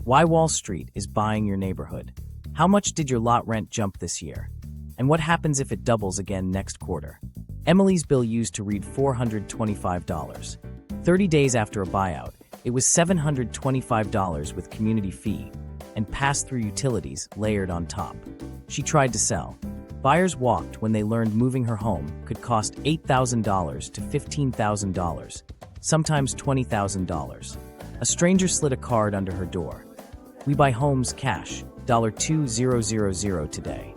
Why Wall Street is buying your neighborhood. How much did your lot rent jump this year? And what happens if it doubles again next quarter? Emily's bill used to read $425. 30 days after a buyout, it was $725 with community fee and pass-through utilities layered on top. She tried to sell. Buyers walked when they learned moving her home could cost $8,000 to $15,000, sometimes $20,000. A stranger slid a card under her door. We buy homes cash, $2,000 today.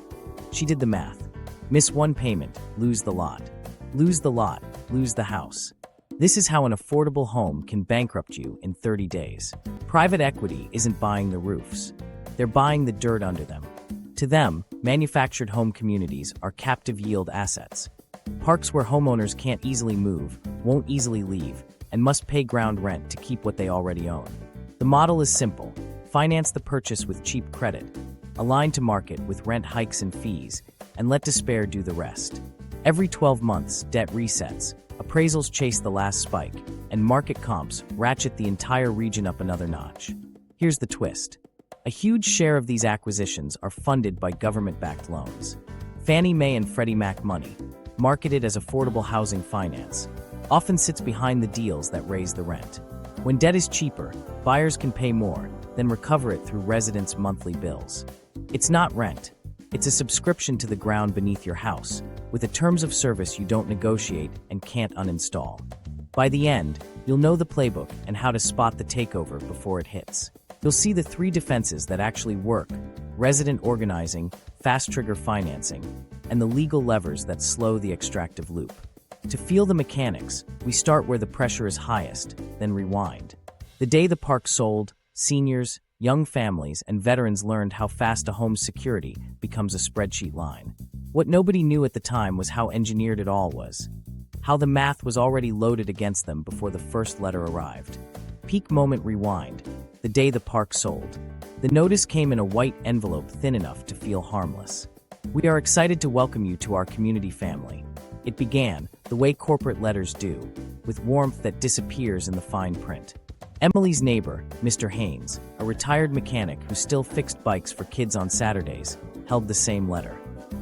She did the math. Miss one payment, lose the lot. Lose the lot, lose the house. This is how an affordable home can bankrupt you in 30 days. Private equity isn't buying the roofs. They're buying the dirt under them. To them, manufactured home communities are captive yield assets. Parks where homeowners can't easily move, won't easily leave, and must pay ground rent to keep what they already own. The model is simple. Finance the purchase with cheap credit, align to market with rent hikes and fees, and let despair do the rest. Every 12 months, debt resets, appraisals chase the last spike, and market comps ratchet the entire region up another notch. Here's the twist. A huge share of these acquisitions are funded by government-backed loans. Fannie Mae and Freddie Mac money, marketed as affordable housing finance, often sits behind the deals that raise the rent. When debt is cheaper, buyers can pay more, then recover it through residents' monthly bills. It's not rent. It's a subscription to the ground beneath your house, with the terms of service you don't negotiate and can't uninstall. By the end, you'll know the playbook and how to spot the takeover before it hits. You'll see the 3 defenses that actually work: resident organizing, fast trigger financing, and the legal levers that slow the extractive loop. To feel the mechanics, we start where the pressure is highest, then rewind. The day the park sold, seniors, young families, and veterans learned how fast a home's security becomes a spreadsheet line. What nobody knew at the time was how engineered it all was. How the math was already loaded against them before the first letter arrived. Peak moment rewind. The day the park sold. The notice came in a white envelope thin enough to feel harmless. We are excited to welcome you to our community family. It began, the way corporate letters do, with warmth that disappears in the fine print. Emily's neighbor, Mr. Haynes, a retired mechanic who still fixed bikes for kids on Saturdays, held the same letter.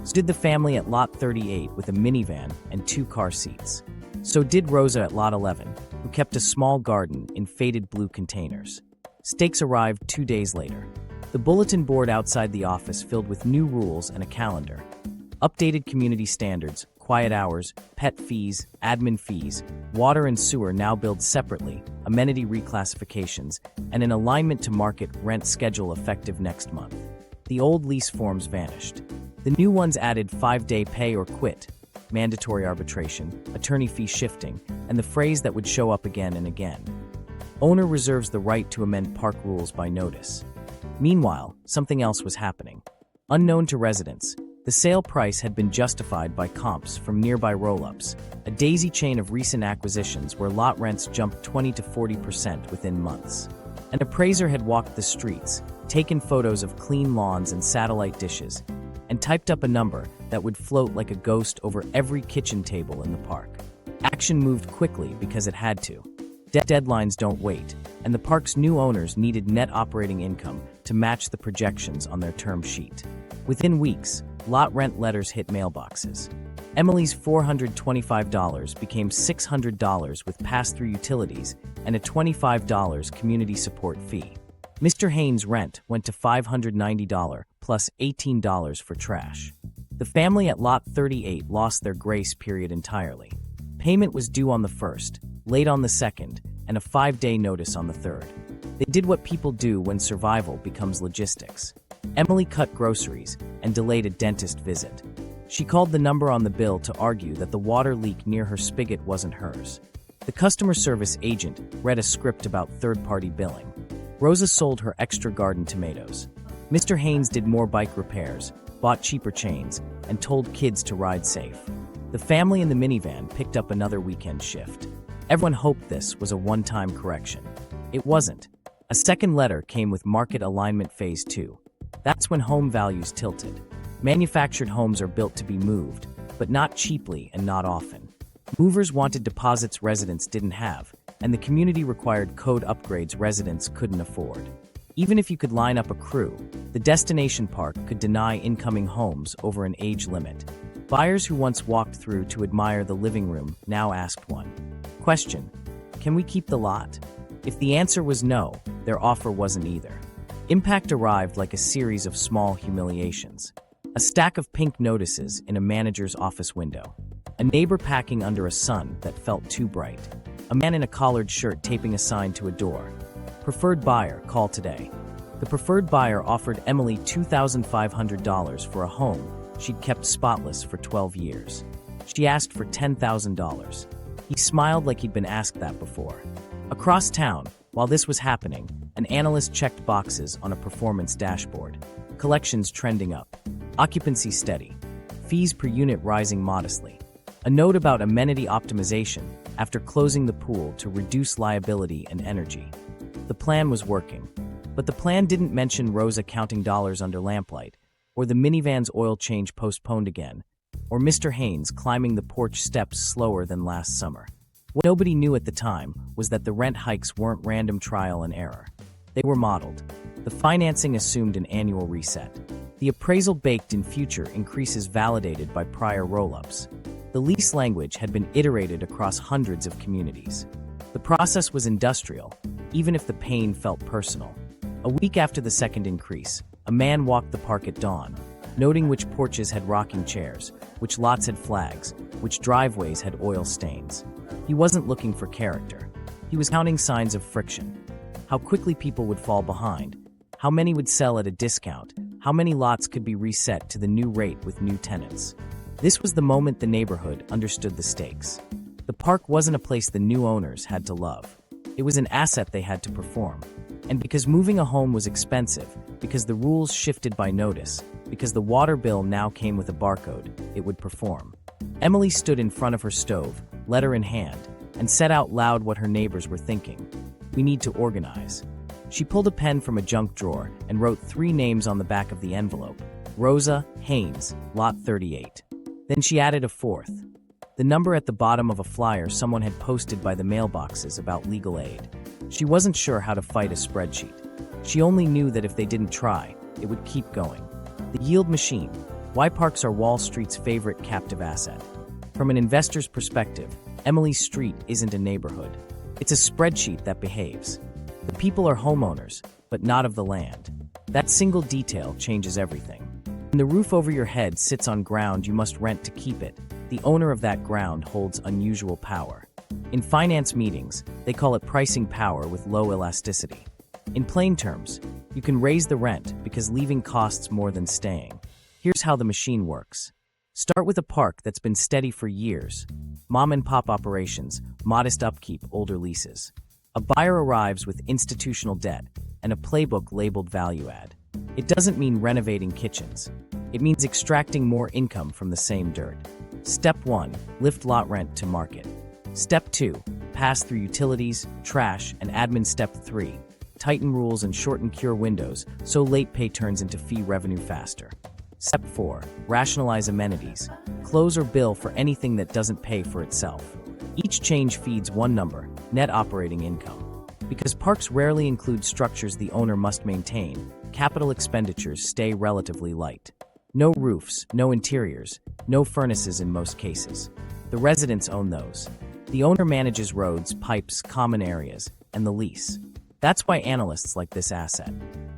So did the family at Lot 38 with a minivan and 2 car seats. So did Rosa at Lot 11, who kept a small garden in faded blue containers. Stakes arrived 2 days later. The bulletin board outside the office filled with new rules and a calendar. Updated community standards, quiet hours, pet fees, admin fees, water and sewer now billed separately, amenity reclassifications, and an alignment to market rent schedule effective next month. The old lease forms vanished. The new ones added 5-day pay or quit, mandatory arbitration, attorney fee shifting, and the phrase that would show up again and again. Owner reserves the right to amend park rules by notice. Meanwhile, something else was happening. Unknown to residents, the sale price had been justified by comps from nearby roll-ups, a daisy chain of recent acquisitions where lot rents jumped 20 to 40% within months. An appraiser had walked the streets, taken photos of clean lawns and satellite dishes, and typed up a number that would float like a ghost over every kitchen table in the park. Action moved quickly because it had to. Deadlines don't wait, and the park's new owners needed net operating income to match the projections on their term sheet. Within weeks, lot rent letters hit mailboxes. Emily's $425 became $600 with pass-through utilities and a $25 community support fee. Mr. Haynes' rent went to $590 plus $18 for trash. The family at Lot 38 lost their grace period entirely. Payment was due on the 1st, late on the 2nd, and a 5-day notice on the 3rd. They did what people do when survival becomes logistics. Emily cut groceries and delayed a dentist visit. She called the number on the bill to argue that the water leak near her spigot wasn't hers. The customer service agent read a script about third-party billing. Rosa sold her extra garden tomatoes. Mr. Haynes did more bike repairs, bought cheaper chains, and told kids to ride safe. The family in the minivan picked up another weekend shift. Everyone hoped this was a one-time correction. It wasn't. A second letter came with market alignment phase 2. That's when home values tilted. Manufactured homes are built to be moved, but not cheaply and not often. Movers wanted deposits residents didn't have, and the community required code upgrades residents couldn't afford. Even if you could line up a crew, the destination park could deny incoming homes over an age limit. Buyers who once walked through to admire the living room now asked one question: can we keep the lot? If the answer was no, their offer wasn't either. Impact arrived like a series of small humiliations. A stack of pink notices in a manager's office window. A neighbor packing under a sun that felt too bright. A man in a collared shirt taping a sign to a door. Preferred buyer, call today. The preferred buyer offered Emily $2,500 for a home she'd kept spotless for 12 years. She asked for $10,000. He smiled like he'd been asked that before. Across town, while this was happening, an analyst checked boxes on a performance dashboard. Collections trending up. Occupancy steady. Fees per unit rising modestly. A note about amenity optimization after closing the pool to reduce liability and energy. The plan was working. But the plan didn't mention Rosa counting dollars under lamplight, or the minivan's oil change postponed again, or Mr. Haynes climbing the porch steps slower than last summer. What nobody knew at the time was that the rent hikes weren't random trial and error. They were modeled. The financing assumed an annual reset. The appraisal baked in future increases validated by prior roll-ups. The lease language had been iterated across hundreds of communities. The process was industrial, even if the pain felt personal. A week after the second increase, a man walked the park at dawn, noting which porches had rocking chairs, which lots had flags, which driveways had oil stains. He wasn't looking for character. He was counting signs of friction. How quickly people would fall behind, how many would sell at a discount, how many lots could be reset to the new rate with new tenants. This was the moment the neighborhood understood the stakes. The park wasn't a place the new owners had to love. It was an asset they had to perform. And because moving a home was expensive, because the rules shifted by notice, because the water bill now came with a barcode, it would perform. Emily stood in front of her stove, letter in hand, and said out loud what her neighbors were thinking. We need to organize. She pulled a pen from a junk drawer and wrote 3 names on the back of the envelope. Rosa, Haynes, Lot 38. Then she added a 4th. The number at the bottom of a flyer someone had posted by the mailboxes about legal aid. She wasn't sure how to fight a spreadsheet. She only knew that if they didn't try, it would keep going. The yield machine. Why parks are Wall Street's favorite captive asset. From an investor's perspective, Emily's street isn't a neighborhood. It's a spreadsheet that behaves. The people are homeowners, but not of the land. That single detail changes everything. When the roof over your head sits on ground you must rent to keep it, the owner of that ground holds unusual power. In finance meetings, they call it pricing power with low elasticity. In plain terms, you can raise the rent because leaving costs more than staying. Here's how the machine works. Start with a park that's been steady for years. Mom-and-pop operations, modest upkeep, older leases. A buyer arrives with institutional debt and a playbook labeled value add. It doesn't mean renovating kitchens. It means extracting more income from the same dirt. Step 1, lift lot rent to market. Step 2, pass through utilities, trash, and admin. Step 3, tighten rules and shorten cure windows so late pay turns into fee revenue faster. Step 4, rationalize amenities. Close or bill for anything that doesn't pay for itself. Each change feeds one number, net operating income. Because parks rarely include structures the owner must maintain, capital expenditures stay relatively light. No roofs, no interiors, no furnaces in most cases. The residents own those. The owner manages roads, pipes, common areas, and the lease. That's why analysts like this asset.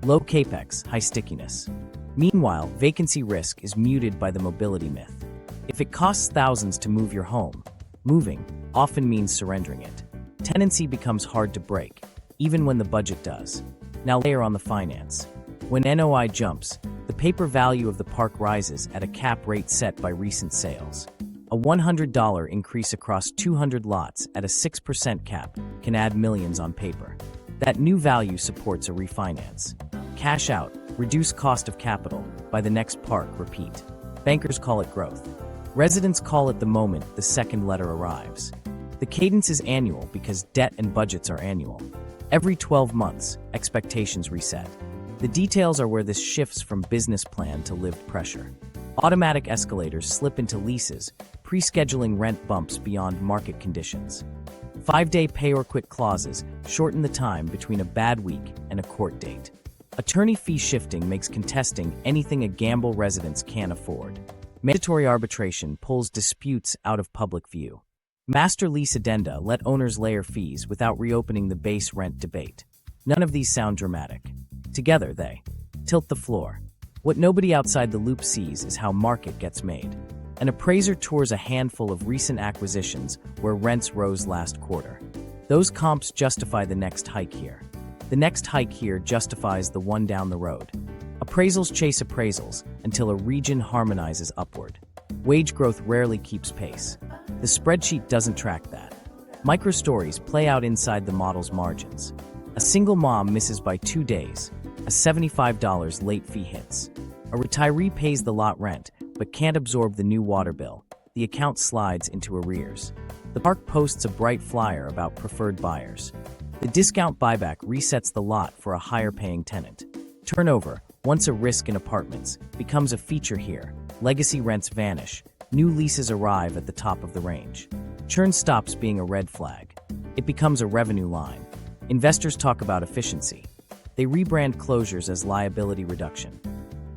Low capex, high stickiness. Meanwhile, vacancy risk is muted by the mobility myth. If it costs thousands to move your home, moving often means surrendering it. Tenancy becomes hard to break, even when the budget does. Now layer on the finance. When NOI jumps, the paper value of the park rises at a cap rate set by recent sales. A $100 increase across 200 lots at a 6% cap can add millions on paper. That new value supports a refinance. Cash out, reduce cost of capital, by the next park, repeat. Bankers call it growth. Residents call it the moment the second letter arrives. The cadence is annual because debt and budgets are annual. Every 12 months, expectations reset. The details are where this shifts from business plan to lived pressure. Automatic escalators slip into leases, pre-scheduling rent bumps beyond market conditions. 5-day pay or quit clauses shorten the time between a bad week and a court date. Attorney fee shifting makes contesting anything a gamble residents can't afford. Mandatory arbitration pulls disputes out of public view. Master lease addenda let owners layer fees without reopening the base rent debate. None of these sound dramatic. Together, they tilt the floor. What nobody outside the loop sees is how market gets made. An appraiser tours a handful of recent acquisitions where rents rose last quarter. Those comps justify the next hike here. The next hike here justifies the one down the road. Appraisals chase appraisals until a region harmonizes upward. Wage growth rarely keeps pace. The spreadsheet doesn't track that. Microstories play out inside the model's margins. A single mom misses by 2 days. A $75 late fee hits. A retiree pays the lot rent, but can't absorb the new water bill. The account slides into arrears. The park posts a bright flyer about preferred buyers. The discount buyback resets the lot for a higher-paying tenant. Turnover, once a risk in apartments, becomes a feature here. Legacy rents vanish. New leases arrive at the top of the range. Churn stops being a red flag. It becomes a revenue line. Investors talk about efficiency. They rebrand closures as liability reduction.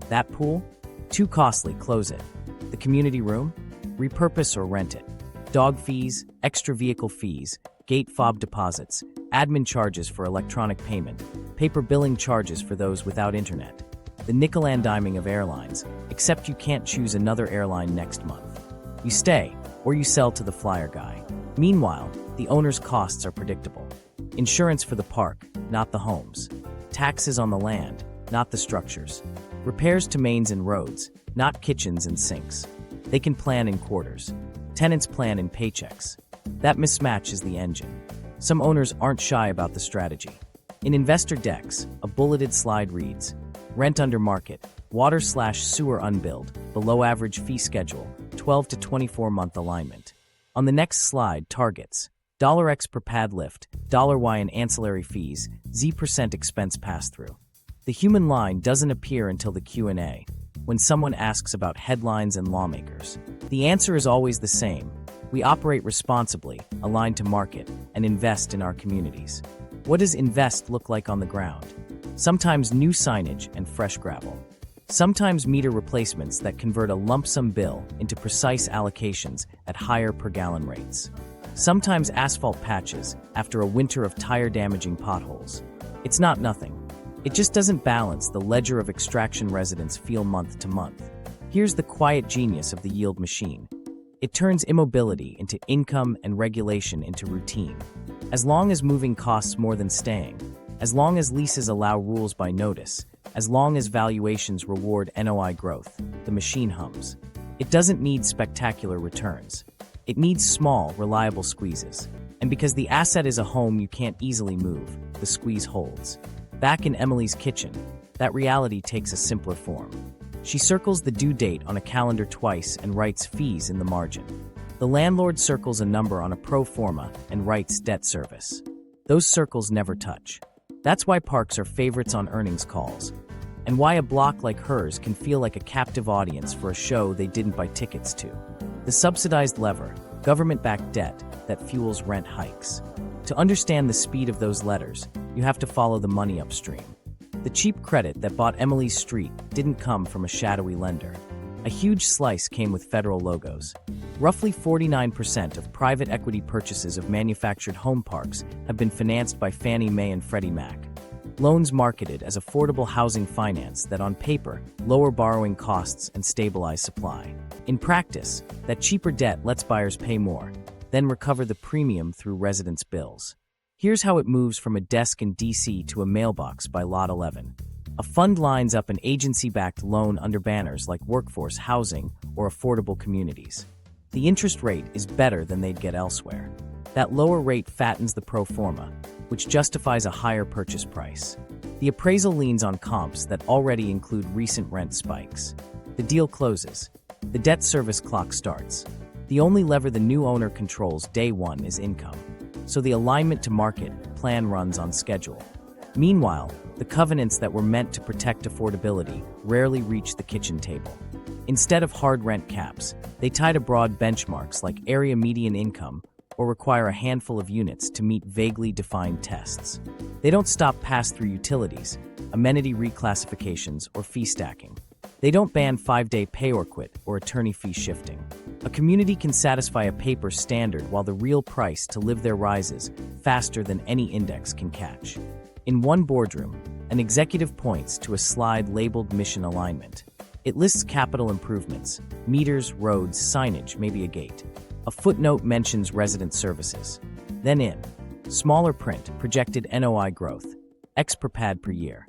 That pool? Too costly, close it. The community room? Repurpose or rent it. Dog fees, extra vehicle fees, gate fob deposits, admin charges for electronic payment, paper billing charges for those without internet. The nickel-and-diming of airlines, except you can't choose another airline next month. You stay, or you sell to the flyer guy. Meanwhile, the owner's costs are predictable. Insurance for the park, not the homes. Taxes on the land, not the structures. Repairs to mains and roads, not kitchens and sinks. They can plan in quarters. Tenants plan in paychecks. That mismatch is the engine. Some owners aren't shy about the strategy. In investor decks, a bulleted slide reads, rent under market, water/sewer unbilled, below average fee schedule, 12 to 24-month alignment. On the next slide, targets, $X per pad lift, $Y in ancillary fees, Z% expense pass-through. The human line doesn't appear until the Q&A, when someone asks about headlines and lawmakers. The answer is always the same. We operate responsibly, aligned to market, and invest in our communities. What does invest look like on the ground? Sometimes new signage and fresh gravel. Sometimes meter replacements that convert a lump sum bill into precise allocations at higher per gallon rates. Sometimes asphalt patches after a winter of tire-damaging potholes. It's not nothing. It just doesn't balance the ledger of extraction residents feel month to month. Here's the quiet genius of the yield machine. It turns immobility into income and regulation into routine. As long as moving costs more than staying, as long as leases allow rules by notice, as long as valuations reward NOI growth, the machine hums. It doesn't need spectacular returns. It needs small, reliable squeezes. And because the asset is a home you can't easily move, the squeeze holds. Back in Emily's kitchen, that reality takes a simpler form. She circles the due date on a calendar twice and writes fees in the margin. The landlord circles a number on a pro forma and writes debt service. Those circles never touch. That's why parks are favorites on earnings calls, and why a block like hers can feel like a captive audience for a show they didn't buy tickets to. The subsidized lever, government-backed debt that fuels rent hikes. To understand the speed of those letters, you have to follow the money upstream. The cheap credit that bought Emily's street didn't come from a shadowy lender. A huge slice came with federal logos. Roughly 49% of private equity purchases of manufactured home parks have been financed by Fannie Mae and Freddie Mac. Loans marketed as affordable housing finance that on paper lower borrowing costs and stabilize supply. In practice, that cheaper debt lets buyers pay more, then recover the premium through residents' bills. Here's how it moves from a desk in DC to a mailbox by Lot 11. A fund lines up an agency-backed loan under banners like workforce housing or affordable communities. The interest rate is better than they'd get elsewhere. That lower rate fattens the pro forma, which justifies a higher purchase price. The appraisal leans on comps that already include recent rent spikes. The deal closes. The debt service clock starts. The only lever the new owner controls day one is income. So the alignment to market plan runs on schedule. Meanwhile, the covenants that were meant to protect affordability rarely reach the kitchen table. Instead of hard rent caps, they tie to broad benchmarks like area median income or require a handful of units to meet vaguely defined tests. They don't stop pass-through utilities, amenity reclassifications, or fee stacking. They don't ban 5-day pay or quit or attorney fee shifting. A community can satisfy a paper standard while the real price to live there rises faster than any index can catch. In one boardroom, an executive points to a slide labeled mission alignment. It lists capital improvements, meters, roads, signage, maybe a gate. A footnote mentions resident services. Then in smaller print, projected NOI growth, X per pad per year.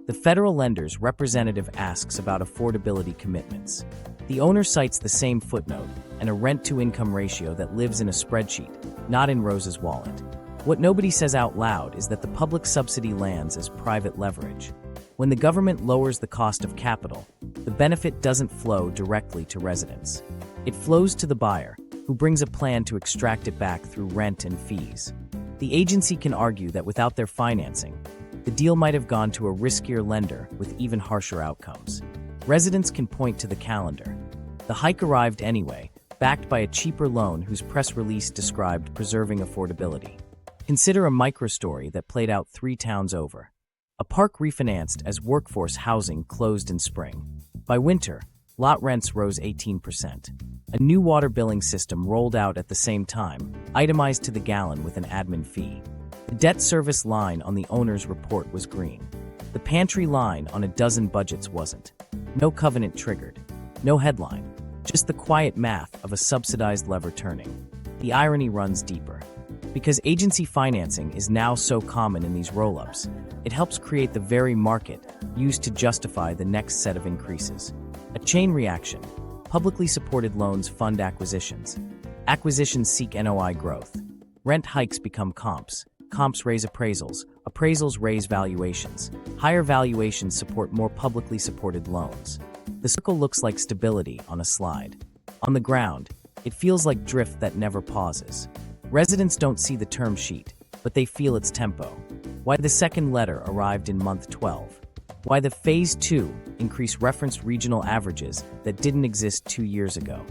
The federal lender's representative asks about affordability commitments. The owner cites the same footnote and a rent-to-income ratio that lives in a spreadsheet, not in Rose's wallet. What nobody says out loud is that the public subsidy lands as private leverage. When the government lowers the cost of capital, the benefit doesn't flow directly to residents. It flows to the buyer, who brings a plan to extract it back through rent and fees. The agency can argue that without their financing, the deal might have gone to a riskier lender with even harsher outcomes. Residents can point to the calendar. The hike arrived anyway, backed by a cheaper loan whose press release described preserving affordability. Consider a microstory that played out 3 towns over. A park refinanced as workforce housing closed in spring. By winter, lot rents rose 18%. A new water billing system rolled out at the same time, itemized to the gallon with an admin fee. The debt service line on the owner's report was green. The pantry line on a dozen budgets wasn't. No covenant triggered. No headline. Just the quiet math of a subsidized lever turning. The irony runs deeper. Because agency financing is now so common in these roll-ups, it helps create the very market used to justify the next set of increases. A chain reaction. Publicly supported loans fund acquisitions. Acquisitions seek NOI growth. Rent hikes become comps. Comps raise appraisals. Appraisals raise valuations. Higher valuations support more publicly supported loans. The circle looks like stability on a slide. On the ground, it feels like drift that never pauses. Residents don't see the term sheet, but they feel its tempo. Why the second letter arrived in month 12. Why the Phase 2 increase referenced regional averages that didn't exist 2 years ago.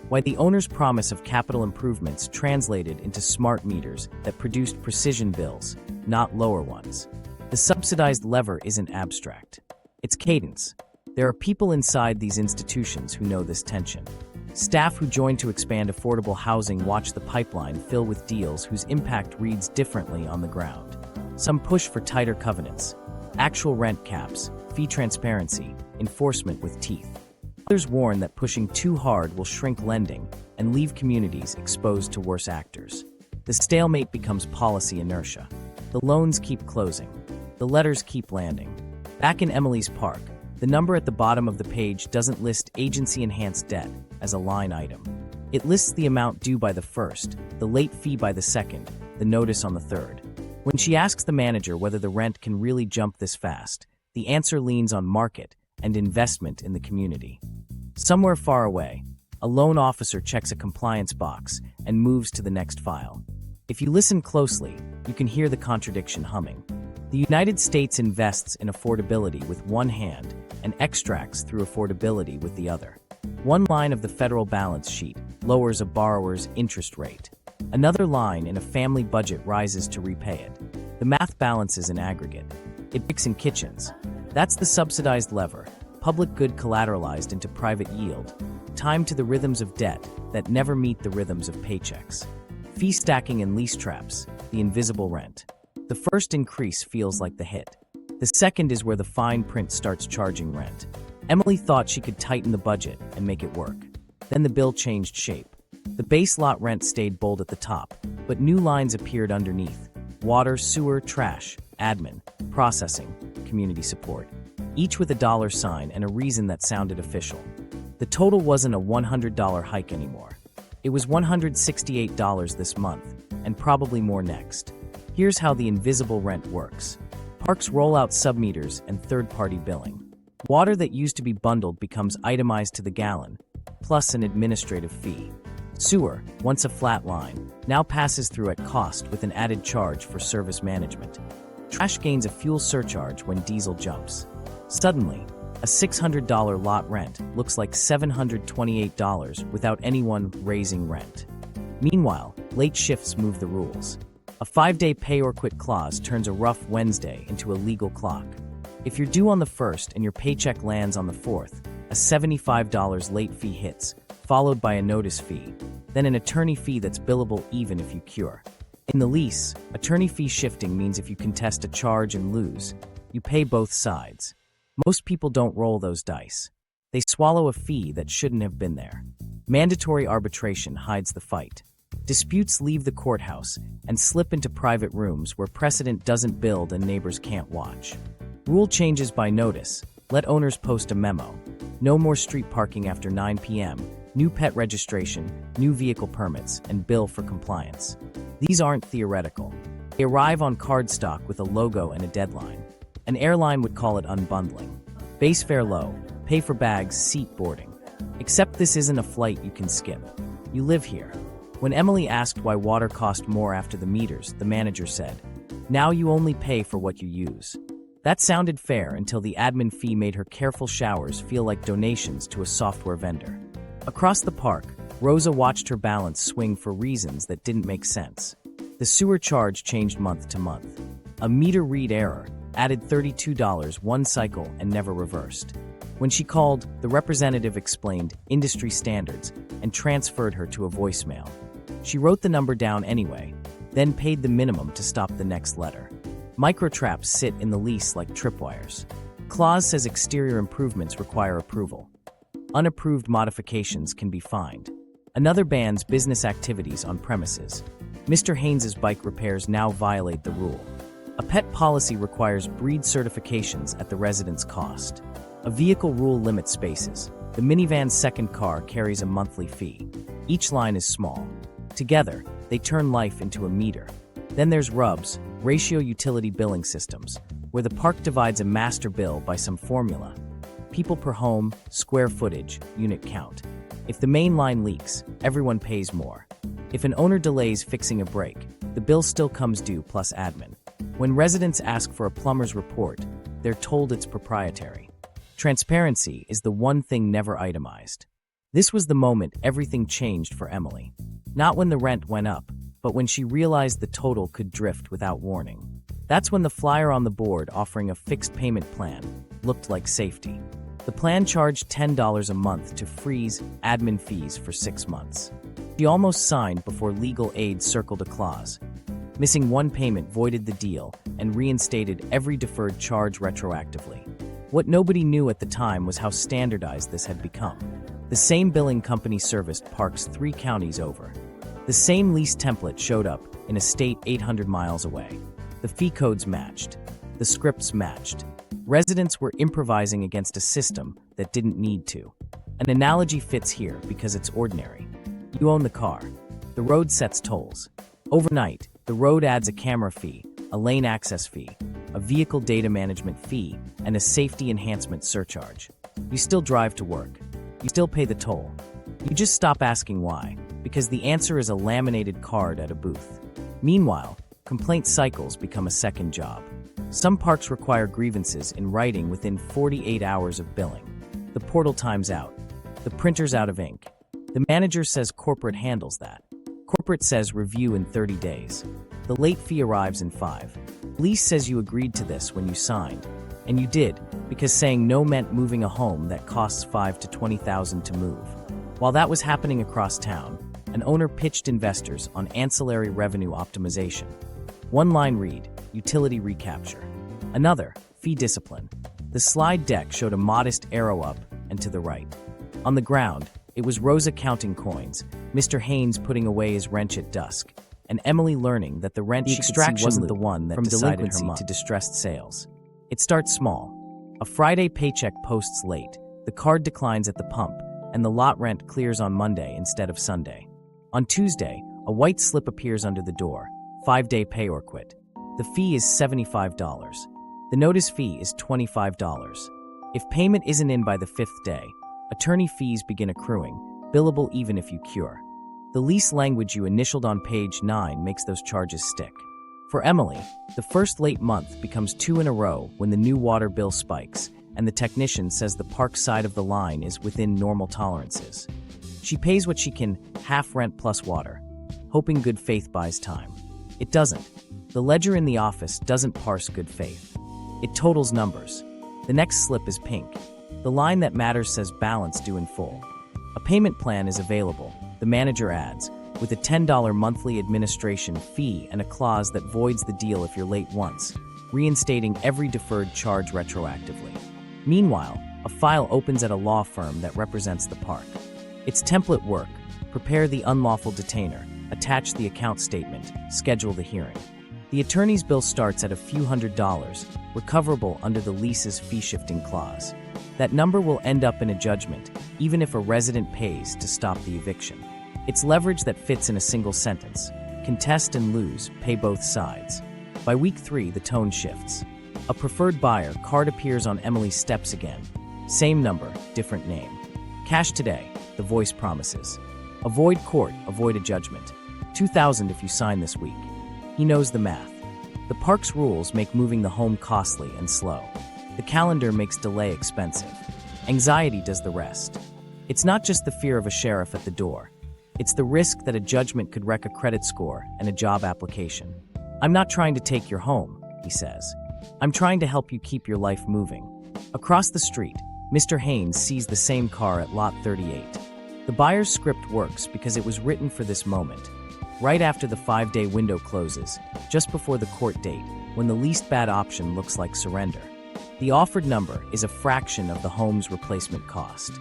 Why the owner's promise of capital improvements translated into smart meters that produced precision bills, not lower ones. The subsidized lever isn't abstract. It's cadence. There are people inside these institutions who know this tension. Staff who join to expand affordable housing watch the pipeline fill with deals whose impact reads differently on the ground. Some push for tighter covenants, actual rent caps, fee transparency, enforcement with teeth. Others warn that pushing too hard will shrink lending and leave communities exposed to worse actors. The stalemate becomes policy inertia. The loans keep closing. The letters keep landing. Back in Emily's Park, the number at the bottom of the page doesn't list agency-enhanced debt as a line item. It lists the amount due by the first, the late fee by the second, the notice on the third. When she asks the manager whether the rent can really jump this fast, the answer leans on market and investment in the community. Somewhere far away, a loan officer checks a compliance box and moves to the next file. If you listen closely, you can hear the contradiction humming. The United States invests in affordability with one hand and extracts through affordability with the other. One line of the federal balance sheet lowers a borrower's interest rate. Another line in a family budget rises to repay it. The math balances in aggregate. It picks in kitchens. That's the subsidized lever, public good collateralized into private yield, timed to the rhythms of debt that never meet the rhythms of paychecks. Fee stacking and lease traps, the invisible rent. The first increase feels like the hit. The second is where the fine print starts charging rent. Emily thought she could tighten the budget and make it work. Then the bill changed shape. The base lot rent stayed bold at the top, but new lines appeared underneath. Water, sewer, trash, admin, processing, community support. Each with a dollar sign and a reason that sounded official. The total wasn't a $100 hike anymore. It was $168 this month, and probably more next. Here's how the invisible rent works. Parks roll out submeters and third-party billing. Water that used to be bundled becomes itemized to the gallon, plus an administrative fee. Sewer, once a flat line, now passes through at cost with an added charge for service management. Trash gains a fuel surcharge when diesel jumps. Suddenly, a $600 lot rent looks like $728 without anyone raising rent. Meanwhile, late shifts move the rules. A 5-day pay or quit clause turns a rough Wednesday into a legal clock. If you're due on the 1st and your paycheck lands on the 4th, a $75 late fee hits, followed by a notice fee, then an attorney fee that's billable even if you cure. In the lease, attorney fee shifting means if you contest a charge and lose, you pay both sides. Most people don't roll those dice. They swallow a fee that shouldn't have been there. Mandatory arbitration hides the fight. Disputes leave the courthouse and slip into private rooms where precedent doesn't build and neighbors can't watch. Rule changes by notice. Let owners post a memo. No more street parking after 9 p.m., new pet registration, new vehicle permits, and bill for compliance. These aren't theoretical. They arrive on cardstock with a logo and a deadline. An airline would call it unbundling. Base fare low, pay for bags, seat boarding. Except this isn't a flight you can skip. You live here. When Emily asked why water cost more after the meters, the manager said, "Now you only pay for what you use." That sounded fair until the admin fee made her careful showers feel like donations to a software vendor. Across the park, Rosa watched her balance swing for reasons that didn't make sense. The sewer charge changed month to month. A meter read error added $32 one cycle and never reversed. When she called, the representative explained industry standards and transferred her to a voicemail. She wrote the number down anyway, then paid the minimum to stop the next letter. Microtraps sit in the lease like tripwires. Clause says exterior improvements require approval. Unapproved modifications can be fined. Another bans business activities on premises. Mr. Haynes's bike repairs now violate the rule. A pet policy requires breed certifications at the resident's cost. A vehicle rule limits spaces. The minivan's second car carries a monthly fee. Each line is small. Together, they turn life into a meter. Then there's RUBS, ratio utility billing systems, where the park divides a master bill by some formula. People per home, square footage, unit count. If the main line leaks, everyone pays more. If an owner delays fixing a break, the bill still comes due plus admin. When residents ask for a plumber's report, they're told it's proprietary. Transparency is the one thing never itemized. This was the moment everything changed for Emily. Not when the rent went up, but when she realized the total could drift without warning. That's when the flyer on the board offering a fixed payment plan looked like safety. The plan charged $10 a month to freeze admin fees for 6 months. She almost signed before legal aid circled a clause. Missing one payment voided the deal and reinstated every deferred charge retroactively. What nobody knew at the time was how standardized this had become. The same billing company serviced parks 3 counties over. The same lease template showed up in a state 800 miles away. The fee codes matched. The scripts matched. Residents were improvising against a system that didn't need to. An analogy fits here because it's ordinary. You own the car. The road sets tolls. Overnight, the road adds a camera fee, a lane access fee, a vehicle data management fee, and a safety enhancement surcharge. You still drive to work. You still pay the toll. You just stop asking why, because the answer is a laminated card at a booth. Meanwhile, complaint cycles become a second job. Some parks require grievances in writing within 48 hours of billing. The portal times out. The printer's out of ink. The manager says corporate handles that. Corporate says review in 30 days. The late fee arrives in 5. Lease says you agreed to this when you signed. And you did, because saying no meant moving a home that costs $5,000 to $20,000 to move. While that was happening across town, an owner pitched investors on ancillary revenue optimization. One line read, utility recapture. Another, fee discipline. The slide deck showed a modest arrow up and to the right. On the ground, it was Rosa counting coins, Mr. Haynes putting away his wrench at dusk, and Emily learning that the rent she could see wasn't the one that decided her month to distressed sales. It starts small. A Friday paycheck posts late, the card declines at the pump, and the lot rent clears on Monday instead of Sunday. On Tuesday, a white slip appears under the door, 5-day pay or quit. The fee is $75. The notice fee is $25. If payment isn't in by the 5th day, attorney fees begin accruing, billable even if you cure. The lease language you initialed on page 9 makes those charges stick. For Emily, the first late month becomes 2 in a row when the new water bill spikes, and the technician says the park side of the line is within normal tolerances. She pays what she can, half rent plus water. hoping good faith buys time. It doesn't. The ledger in the office doesn't parse good faith. It totals numbers. The next slip is pink. The line that matters says balance due in full. A payment plan is available, the manager adds, with a $10 monthly administration fee and a clause that voids the deal if you're late once, reinstating every deferred charge retroactively. Meanwhile, a file opens at a law firm that represents the park. It's template work: prepare the unlawful detainer, attach the account statement, schedule the hearing. The attorney's bill starts at a few $100s, recoverable under the lease's fee-shifting clause. That number will end up in a judgment, even if a resident pays to stop the eviction. It's leverage that fits in a single sentence: contest and lose, pay both sides. By week 3, the tone shifts. A preferred buyer card appears on Emily's steps again. Same number, different name. Cash today, the voice promises. Avoid court, avoid a judgment. $2,000 if you sign this week. He knows the math. The park's rules make moving the home costly and slow. The calendar makes delay expensive. Anxiety does the rest. It's not just the fear of a sheriff at the door. It's the risk that a judgment could wreck a credit score and a job application. "I'm not trying to take your home," he says. "I'm trying to help you keep your life moving." Across the street, Mr. Haynes sees the same car at lot 38. The buyer's script works because it was written for this moment. Right after the 5-day window closes, just before the court date, when the least bad option looks like surrender. The offered number is a fraction of the home's replacement cost.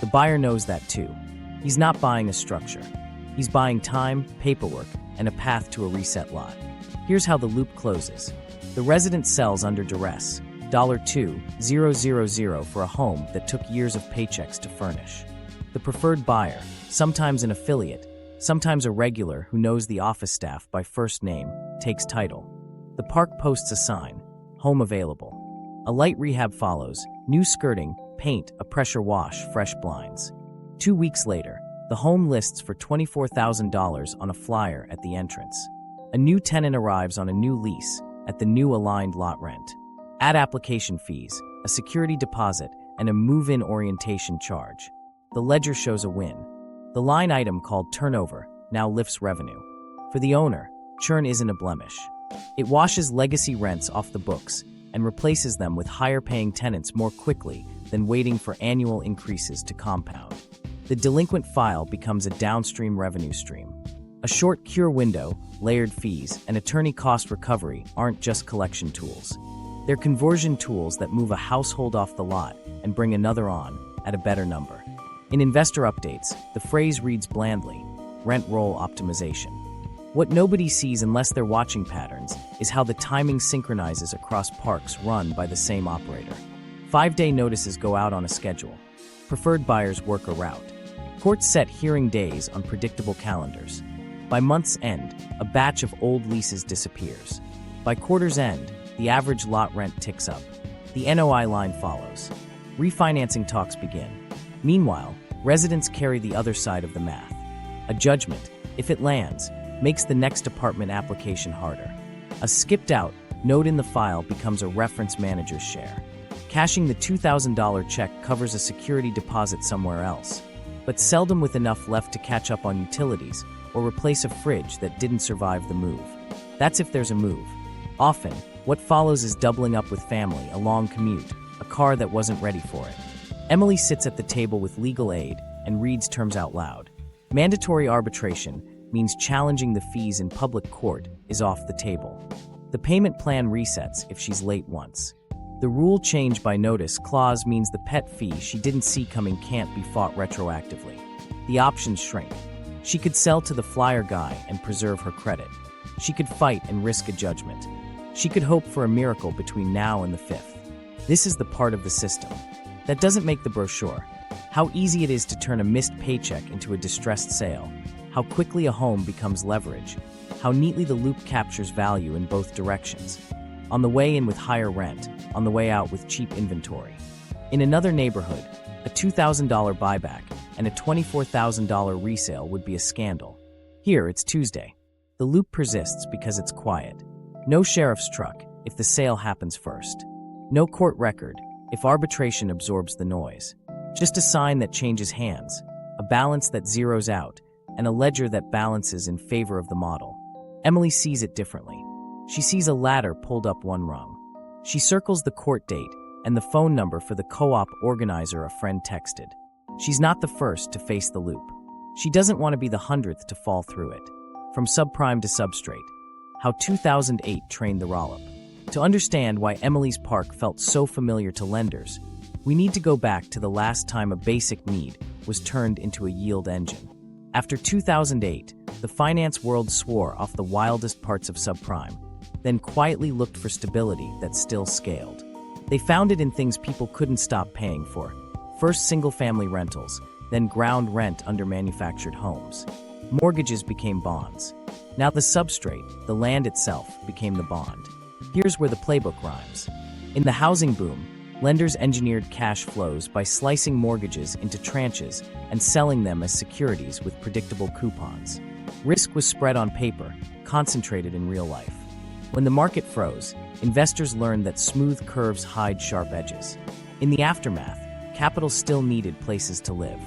The buyer knows that too. He's not buying a structure. He's buying time, paperwork, and a path to a reset lot. Here's how the loop closes. The resident sells under duress, $2,000 for a home that took years of paychecks to furnish. The preferred buyer, sometimes an affiliate, sometimes a regular who knows the office staff by first name, takes title. The park posts a sign: home available. A light rehab follows: new skirting, paint, a pressure wash, fresh blinds. 2 weeks later, the home lists for $24,000 on a flyer at the entrance. A new tenant arrives on a new lease at the new aligned lot rent. Add application fees, a security deposit, and a move-in orientation charge. The ledger shows a win. The line item called turnover now lifts revenue. For the owner, churn isn't a blemish. It washes legacy rents off the books and replaces them with higher-paying tenants more quickly than waiting for annual increases to compound. The delinquent file becomes a downstream revenue stream. A short cure window, layered fees, and attorney cost recovery aren't just collection tools. They're conversion tools that move a household off the lot and bring another on at a better number. In investor updates, the phrase reads blandly: rent roll optimization. What nobody sees unless they're watching patterns is how the timing synchronizes across parks run by the same operator. 5-day notices go out on a schedule. Preferred buyers work a route. Courts set hearing days on predictable calendars. By month's end, a batch of old leases disappears. By quarter's end, the average lot rent ticks up. The NOI line follows. Refinancing talks begin. Meanwhile, residents carry the other side of the math. A judgment, if it lands, makes the next apartment application harder. A skipped-out note in the file becomes a reference manager's share. Cashing the $2,000 check covers a security deposit somewhere else, but seldom with enough left to catch up on utilities or replace a fridge that didn't survive the move. That's if there's a move. Often, what follows is doubling up with family, a long commute, a car that wasn't ready for it. Emily sits at the table with legal aid and reads terms out loud. Mandatory arbitration means challenging the fees in public court is off the table. The payment plan resets if she's late once. The rule change by notice clause means the pet fee she didn't see coming can't be fought retroactively. The options shrink. She could sell to the flyer guy and preserve her credit. She could fight and risk a judgment. She could hope for a miracle between now and the 5th. This is the part of the system that doesn't make the brochure. How easy it is to turn a missed paycheck into a distressed sale. How quickly a home becomes leverage. How neatly the loop captures value in both directions. On the way in with higher rent, on the way out with cheap inventory. In another neighborhood, a $2,000 buyback and a $24,000 resale would be a scandal. Here, it's Tuesday. The loop persists because it's quiet. No sheriff's truck if the sale happens first. No court record if arbitration absorbs the noise. Just a sign that changes hands, a balance that zeroes out, and a ledger that balances in favor of the model. Emily sees it differently. She sees a ladder pulled up one rung. She circles the court date and the phone number for the co-op organizer a friend texted. She's not the first to face the loop. She doesn't want to be the 100th to fall through it. From subprime to substrate, how 2008 trained the rollop. To understand why Emily's Park felt so familiar to lenders, we need to go back to the last time a basic need was turned into a yield engine. After 2008, the finance world swore off the wildest parts of subprime, then quietly looked for stability that still scaled. They found it in things people couldn't stop paying for. First single-family rentals, then ground rent under manufactured homes. Mortgages became bonds. Now the substrate, the land itself, became the bond. Here's where the playbook rhymes. In the housing boom, lenders engineered cash flows by slicing mortgages into tranches and selling them as securities with predictable coupons. Risk was spread on paper, concentrated in real life. When the market froze, investors learned that smooth curves hide sharp edges. In the aftermath, capital still needed places to live.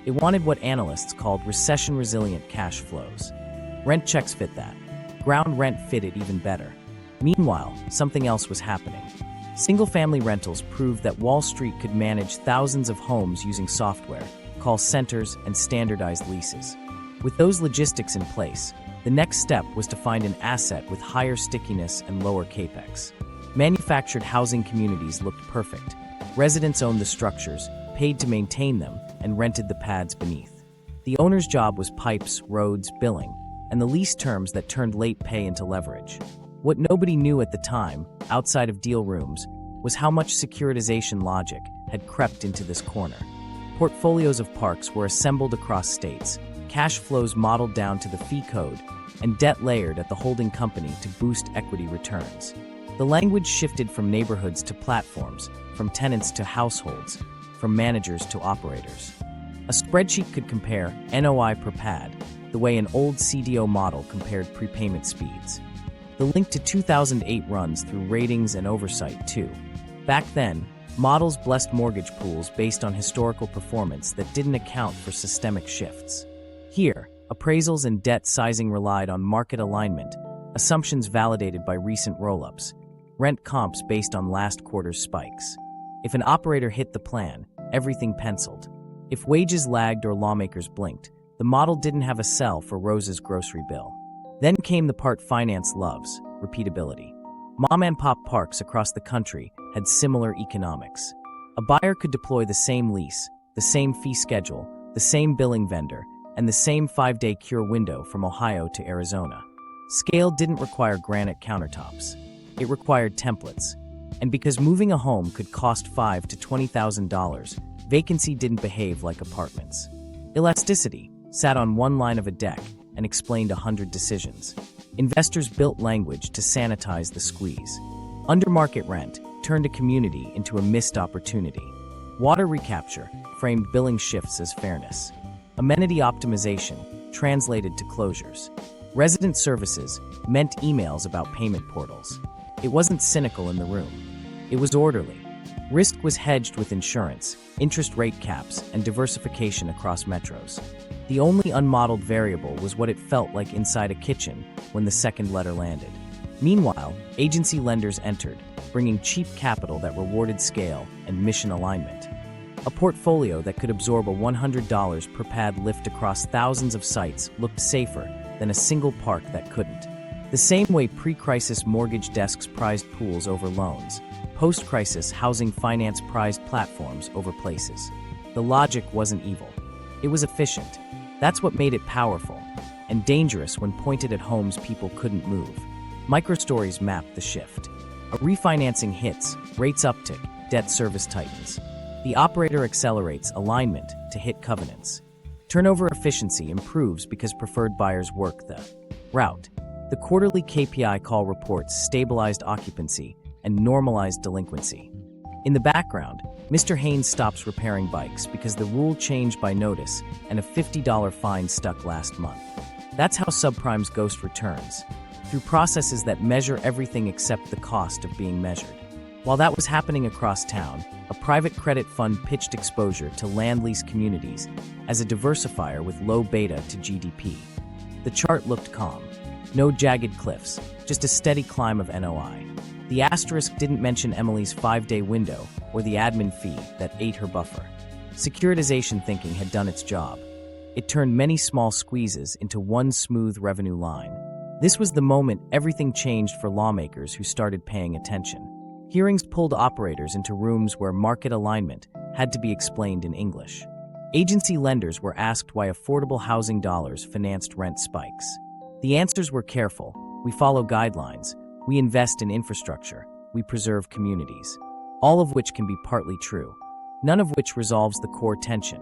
It wanted what analysts called recession-resilient cash flows. Rent checks fit that. Ground rent fit it even better. Meanwhile, something else was happening. Single-family rentals proved that Wall Street could manage thousands of homes using software, call centers, and standardized leases. With those logistics in place, the next step was to find an asset with higher stickiness and lower capex. Manufactured housing communities looked perfect. Residents owned the structures, paid to maintain them, and rented the pads beneath. The owner's job was pipes, roads, billing, and the lease terms that turned late pay into leverage. What nobody knew at the time, outside of deal rooms, was how much securitization logic had crept into this corner. Portfolios of parks were assembled across states, cash flows modeled down to the fee code, and debt layered at the holding company to boost equity returns. The language shifted from neighborhoods to platforms, from tenants to households, from managers to operators. A spreadsheet could compare NOI per pad, the way an old CDO model compared prepayment speeds. The link to 2008 runs through ratings and oversight, too. Back then, models blessed mortgage pools based on historical performance that didn't account for systemic shifts. Here, appraisals and debt sizing relied on market alignment, assumptions validated by recent roll-ups, rent comps based on last quarter's spikes. If an operator hit the plan, everything penciled. If wages lagged or lawmakers blinked, the model didn't have a cell for Rose's grocery bill. Then came the part finance loves, repeatability. Mom-and-pop parks across the country had similar economics. A buyer could deploy the same lease, the same fee schedule, the same billing vendor, and the same 5-day cure window from Ohio to Arizona. Scale didn't require granite countertops. It required templates. And because moving a home could cost $5,000 to $20,000, vacancy didn't behave like apartments. Elasticity sat on one line of a deck and explained 100 decisions. Investors built language to sanitize the squeeze. Under-market rent turned a community into a missed opportunity. Water recapture framed billing shifts as fairness. Amenity optimization translated to closures. Resident services meant emails about payment portals. It wasn't cynical in the room. It was orderly. Risk was hedged with insurance, interest rate caps, and diversification across metros. The only unmodeled variable was what it felt like inside a kitchen when the second letter landed. Meanwhile, agency lenders entered, bringing cheap capital that rewarded scale and mission alignment. A portfolio that could absorb a $100 per pad lift across thousands of sites looked safer than a single park that couldn't. The same way pre-crisis mortgage desks prized pools over loans, post-crisis housing finance prized platforms over places. The logic wasn't evil. It was efficient. That's what made it powerful, and dangerous when pointed at homes people couldn't move. Microstories mapped the shift. A refinancing hits, rates uptick, debt service tightens. The operator accelerates alignment to hit covenants. Turnover efficiency improves because preferred buyers work the route. The quarterly KPI call reports stabilized occupancy and normalized delinquency. In the background, Mr. Haynes stops repairing bikes because the rule changed by notice and a $50 fine stuck last month. That's how subprime's ghost returns, through processes that measure everything except the cost of being measured. While that was happening across town, a private credit fund pitched exposure to land lease communities as a diversifier with low beta to GDP. The chart looked calm. No jagged cliffs, just a steady climb of NOI. The asterisk didn't mention Emily's 5-day window or the admin fee that ate her buffer. Securitization thinking had done its job. It turned many small squeezes into one smooth revenue line. This was the moment everything changed for lawmakers who started paying attention. Hearings pulled operators into rooms where market alignment had to be explained in English. Agency lenders were asked why affordable housing dollars financed rent spikes. The answers were careful. We follow guidelines. We invest in infrastructure. We preserve communities. All of which can be partly true. None of which resolves the core tension.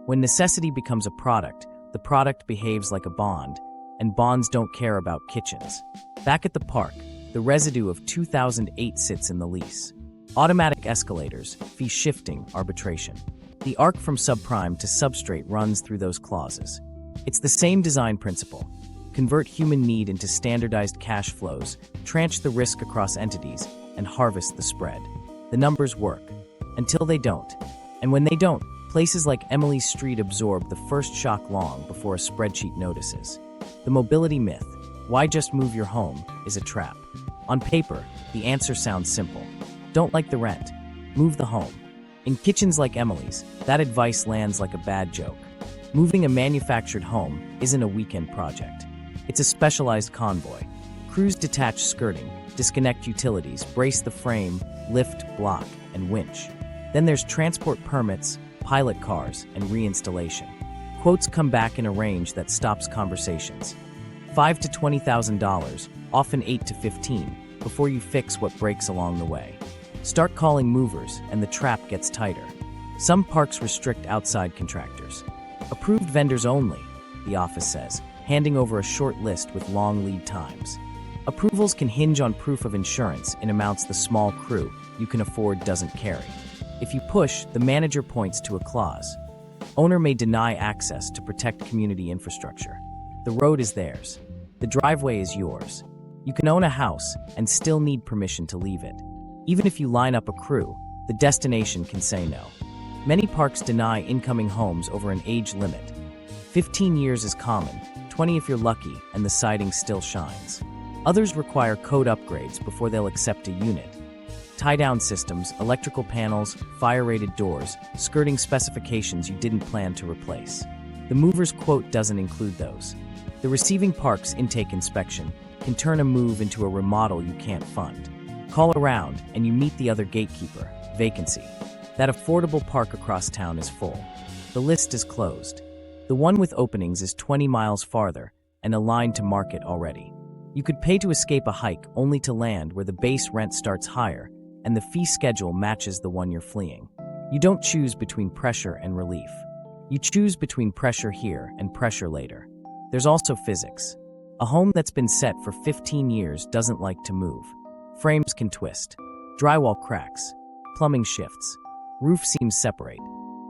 When necessity becomes a product, the product behaves like a bond, and bonds don't care about kitchens. Back at the park, the residue of 2008 sits in the lease. Automatic escalators, fee shifting, arbitration. The arc from subprime to substrate runs through those clauses. It's the same design principle. Convert human need into standardized cash flows, tranche the risk across entities, and harvest the spread. The numbers work. Until they don't. And when they don't, places like Emily's Street absorb the first shock long before a spreadsheet notices. The mobility myth, why just move your home, is a trap. On paper, the answer sounds simple. Don't like the rent. Move the home. In kitchens like Emily's, that advice lands like a bad joke. Moving a manufactured home isn't a weekend project. It's a specialized convoy. Cruise detach skirting, disconnect utilities, brace the frame, lift, block, and winch. Then there's transport permits, pilot cars, and reinstallation. Quotes come back in a range that stops conversations. $5,000 to $20,000, often $8,000 to $15,000, before you fix what breaks along the way. Start calling movers, and the trap gets tighter. Some parks restrict outside contractors. Approved vendors only, the office says, handing over a short list with long lead times. Approvals can hinge on proof of insurance in amounts the small crew you can afford doesn't carry. If you push, the manager points to a clause. Owner may deny access to protect community infrastructure. The road is theirs. The driveway is yours. You can own a house and still need permission to leave it. Even if you line up a crew, the destination can say no. Many parks deny incoming homes over an age limit. 15 years is common, 20 if you're lucky and the siding still shines. Others require code upgrades before they'll accept a unit. Tie-down systems, electrical panels, fire-rated doors, skirting specifications you didn't plan to replace. The mover's quote doesn't include those. The receiving park's intake inspection can turn a move into a remodel you can't fund. Call around and you meet the other gatekeeper, vacancy. That affordable park across town is full. The list is closed. The one with openings is 20 miles farther and aligned to market already. You could pay to escape a hike only to land where the base rent starts higher and the fee schedule matches the one you're fleeing. You don't choose between pressure and relief. You choose between pressure here and pressure later. There's also physics. A home that's been set for 15 years doesn't like to move. Frames can twist. Drywall cracks. Plumbing shifts. Roof seams separate.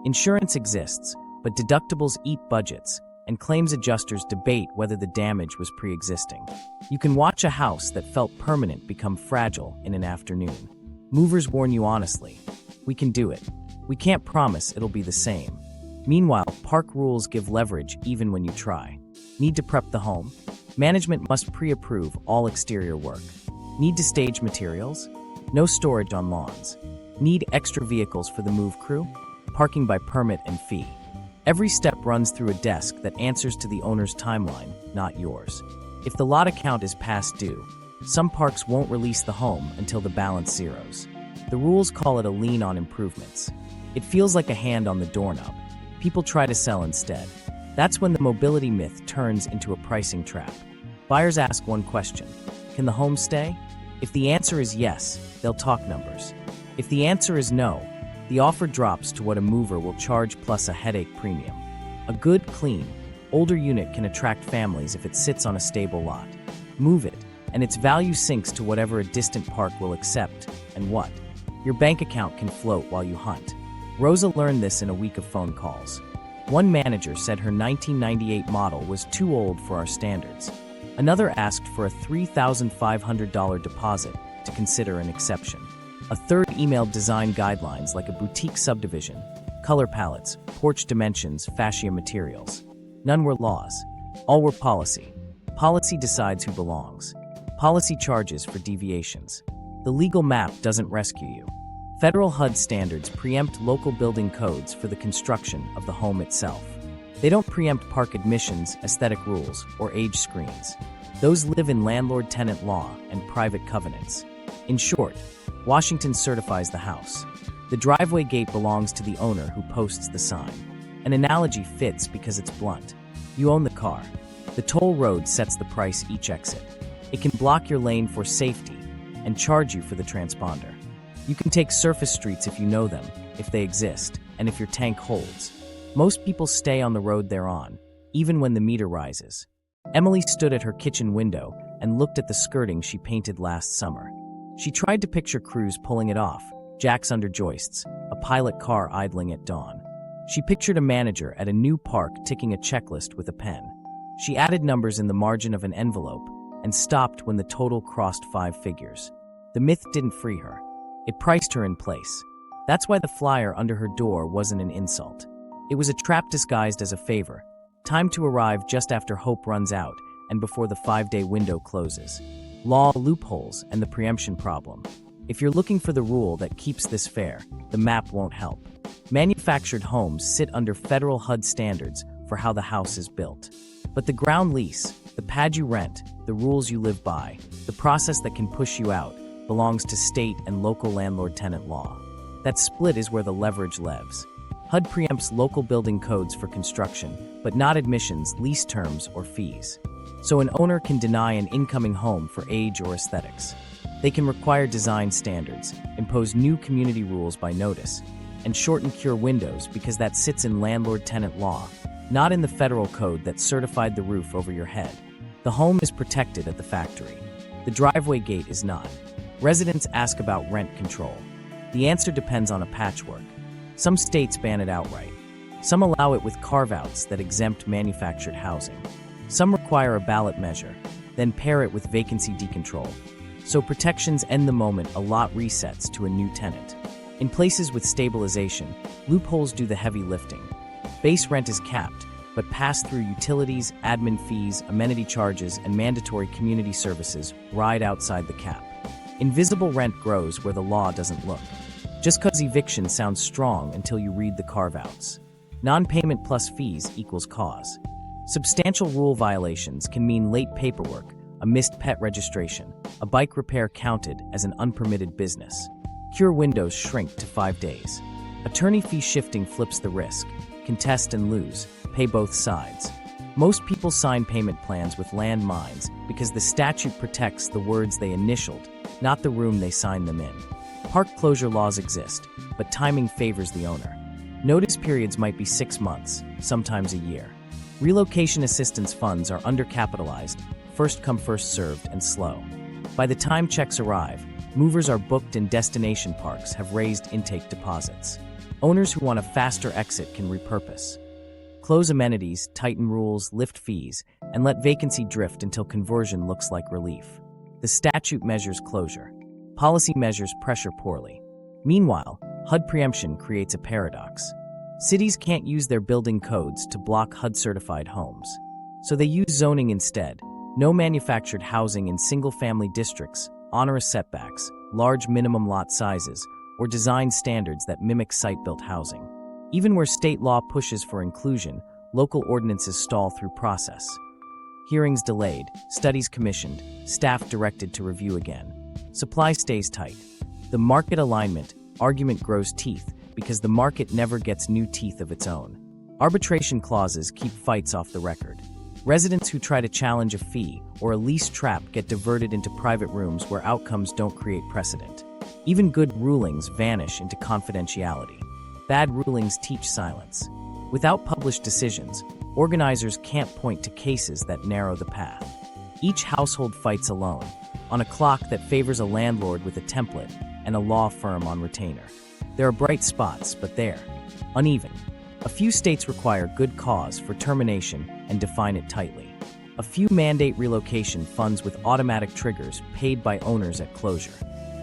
Insurance exists, but deductibles eat budgets, and claims adjusters debate whether the damage was pre-existing. You can watch a house that felt permanent become fragile in an afternoon. Movers warn you honestly. We can do it. We can't promise it'll be the same. Meanwhile, park rules give leverage even when you try. Need to prep the home? Management must pre-approve all exterior work. Need to stage materials? No storage on lawns. Need extra vehicles for the move crew? Parking by permit and fee. Every step runs through a desk that answers to the owner's timeline, not yours. If the lot account is past due, some parks won't release the home until the balance zeros. The rules call it a lien on improvements. It feels like a hand on the doorknob. People try to sell instead. That's when the mobility myth turns into a pricing trap. Buyers ask one question: can the home stay? If the answer is yes, they'll talk numbers. If the answer is no, the offer drops to what a mover will charge plus a headache premium. A good, clean, older unit can attract families if it sits on a stable lot. Move it, and its value sinks to whatever a distant park will accept, and what? Your bank account can float while you hunt. Rosa learned this in a week of phone calls. One manager said her 1998 model was too old for our standards. Another asked for a $3,500 deposit to consider an exception. A third emailed design guidelines like a boutique subdivision, color palettes, porch dimensions, fascia materials. None were laws. All were policy. Policy decides who belongs. Policy charges for deviations. The legal map doesn't rescue you. Federal HUD standards preempt local building codes for the construction of the home itself. They don't preempt park admissions, aesthetic rules, or age screens. Those live in landlord-tenant law and private covenants. In short, Washington certifies the house. The driveway gate belongs to the owner who posts the sign. An analogy fits because it's blunt. You own the car. The toll road sets the price each exit. It can block your lane for safety and charge you for the transponder. You can take surface streets if you know them, if they exist, and if your tank holds. Most people stay on the road they're on, even when the meter rises. Emily stood at her kitchen window and looked at the skirting she painted last summer. She tried to picture crews pulling it off, jacks under joists, a pilot car idling at dawn. She pictured a manager at a new park ticking a checklist with a pen. She added numbers in the margin of an envelope and stopped when the total crossed 5 figures. The myth didn't free her. It priced her in place. That's why the flyer under her door wasn't an insult. It was a trap disguised as a favor. Time to arrive just after hope runs out and before the 5-day window closes. Law loopholes and the preemption problem. If you're looking for the rule that keeps this fair, the map won't help. Manufactured homes sit under federal HUD standards for how the house is built. But the ground lease, the pad you rent, the rules you live by, the process that can push you out, belongs to state and local landlord-tenant law. That split is where the leverage lives. HUD preempts local building codes for construction, but not admissions, lease terms, or fees. So an owner can deny an incoming home for age or aesthetics. They can require design standards, impose new community rules by notice, and shorten cure windows because that sits in landlord-tenant law, not in the federal code that certified the roof over your head. The home is protected at the factory. The driveway gate is not. Residents ask about rent control. The answer depends on a patchwork. Some states ban it outright. Some allow it with carve-outs that exempt manufactured housing. Some require a ballot measure, then pair it with vacancy decontrol. So protections end the moment a lot resets to a new tenant. In places with stabilization, loopholes do the heavy lifting. Base rent is capped, but pass-through utilities, admin fees, amenity charges, and mandatory community services ride outside the cap. Invisible rent grows where the law doesn't look. Just because eviction sounds strong until you read the carve-outs. Non-payment plus fees equals cause. Substantial rule violations can mean late paperwork, a missed pet registration, a bike repair counted as an unpermitted business. Cure windows shrink to 5 days. Attorney fee shifting flips the risk. Contest and lose. Pay both sides. Most people sign payment plans with landmines because the statute protects the words they initialed, not the room they signed them in. Park closure laws exist, but timing favors the owner. Notice periods might be 6 months, sometimes a year. Relocation assistance funds are undercapitalized, first come first served, and slow. By the time checks arrive, movers are booked and destination parks have raised intake deposits. Owners who want a faster exit can repurpose. Close amenities, tighten rules, lift fees, and let vacancy drift until conversion looks like relief. The statute measures closure. Policy measures pressure poorly. Meanwhile, HUD preemption creates a paradox. Cities can't use their building codes to block HUD-certified homes. So they use zoning instead. No manufactured housing in single-family districts, onerous setbacks, large minimum lot sizes, or design standards that mimic site-built housing. Even where state law pushes for inclusion, local ordinances stall through process. Hearings delayed, studies commissioned, staff directed to review again. Supply stays tight. The market alignment argument grows teeth because the market never gets new teeth of its own. Arbitration clauses keep fights off the record. Residents who try to challenge a fee or a lease trap get diverted into private rooms where outcomes don't create precedent. Even good rulings vanish into confidentiality. Bad rulings teach silence. Without published decisions, organizers can't point to cases that narrow the path. Each household fights alone, on a clock that favors a landlord with a template and a law firm on retainer. There are bright spots, but they're uneven. A few states require good cause for termination and define it tightly. A few mandate relocation funds with automatic triggers paid by owners at closure.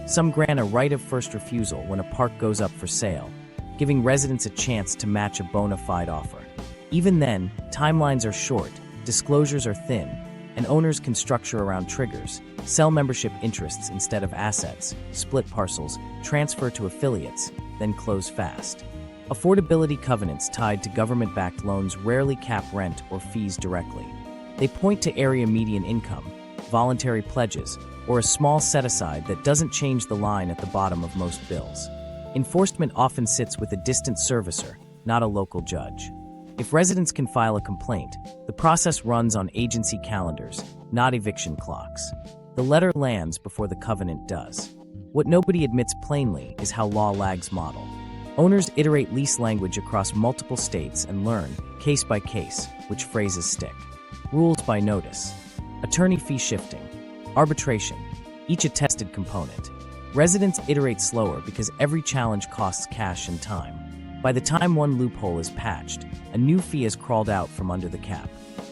Some grant a right of first refusal when a park goes up for sale, giving residents a chance to match a bona fide offer. Even then, timelines are short, disclosures are thin, and owners can structure around triggers, sell membership interests instead of assets, split parcels, transfer to affiliates, then close fast. Affordability covenants tied to government-backed loans rarely cap rent or fees directly. They point to area median income, voluntary pledges, or a small set-aside that doesn't change the line at the bottom of most bills. Enforcement often sits with a distant servicer, not a local judge. If residents can file a complaint, the process runs on agency calendars, not eviction clocks. The letter lands before the covenant does. What nobody admits plainly is how law lags model. Owners iterate lease language across multiple states and learn, case by case, which phrases stick. Rules by notice. Attorney fee shifting. Arbitration. Each attested component. Residents iterate slower because every challenge costs cash and time. By the time one loophole is patched, a new fee has crawled out from under the cap.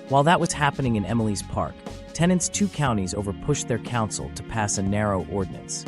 While that was happening in Emily's Park, tenants 2 counties overpushed their council to pass a narrow ordinance.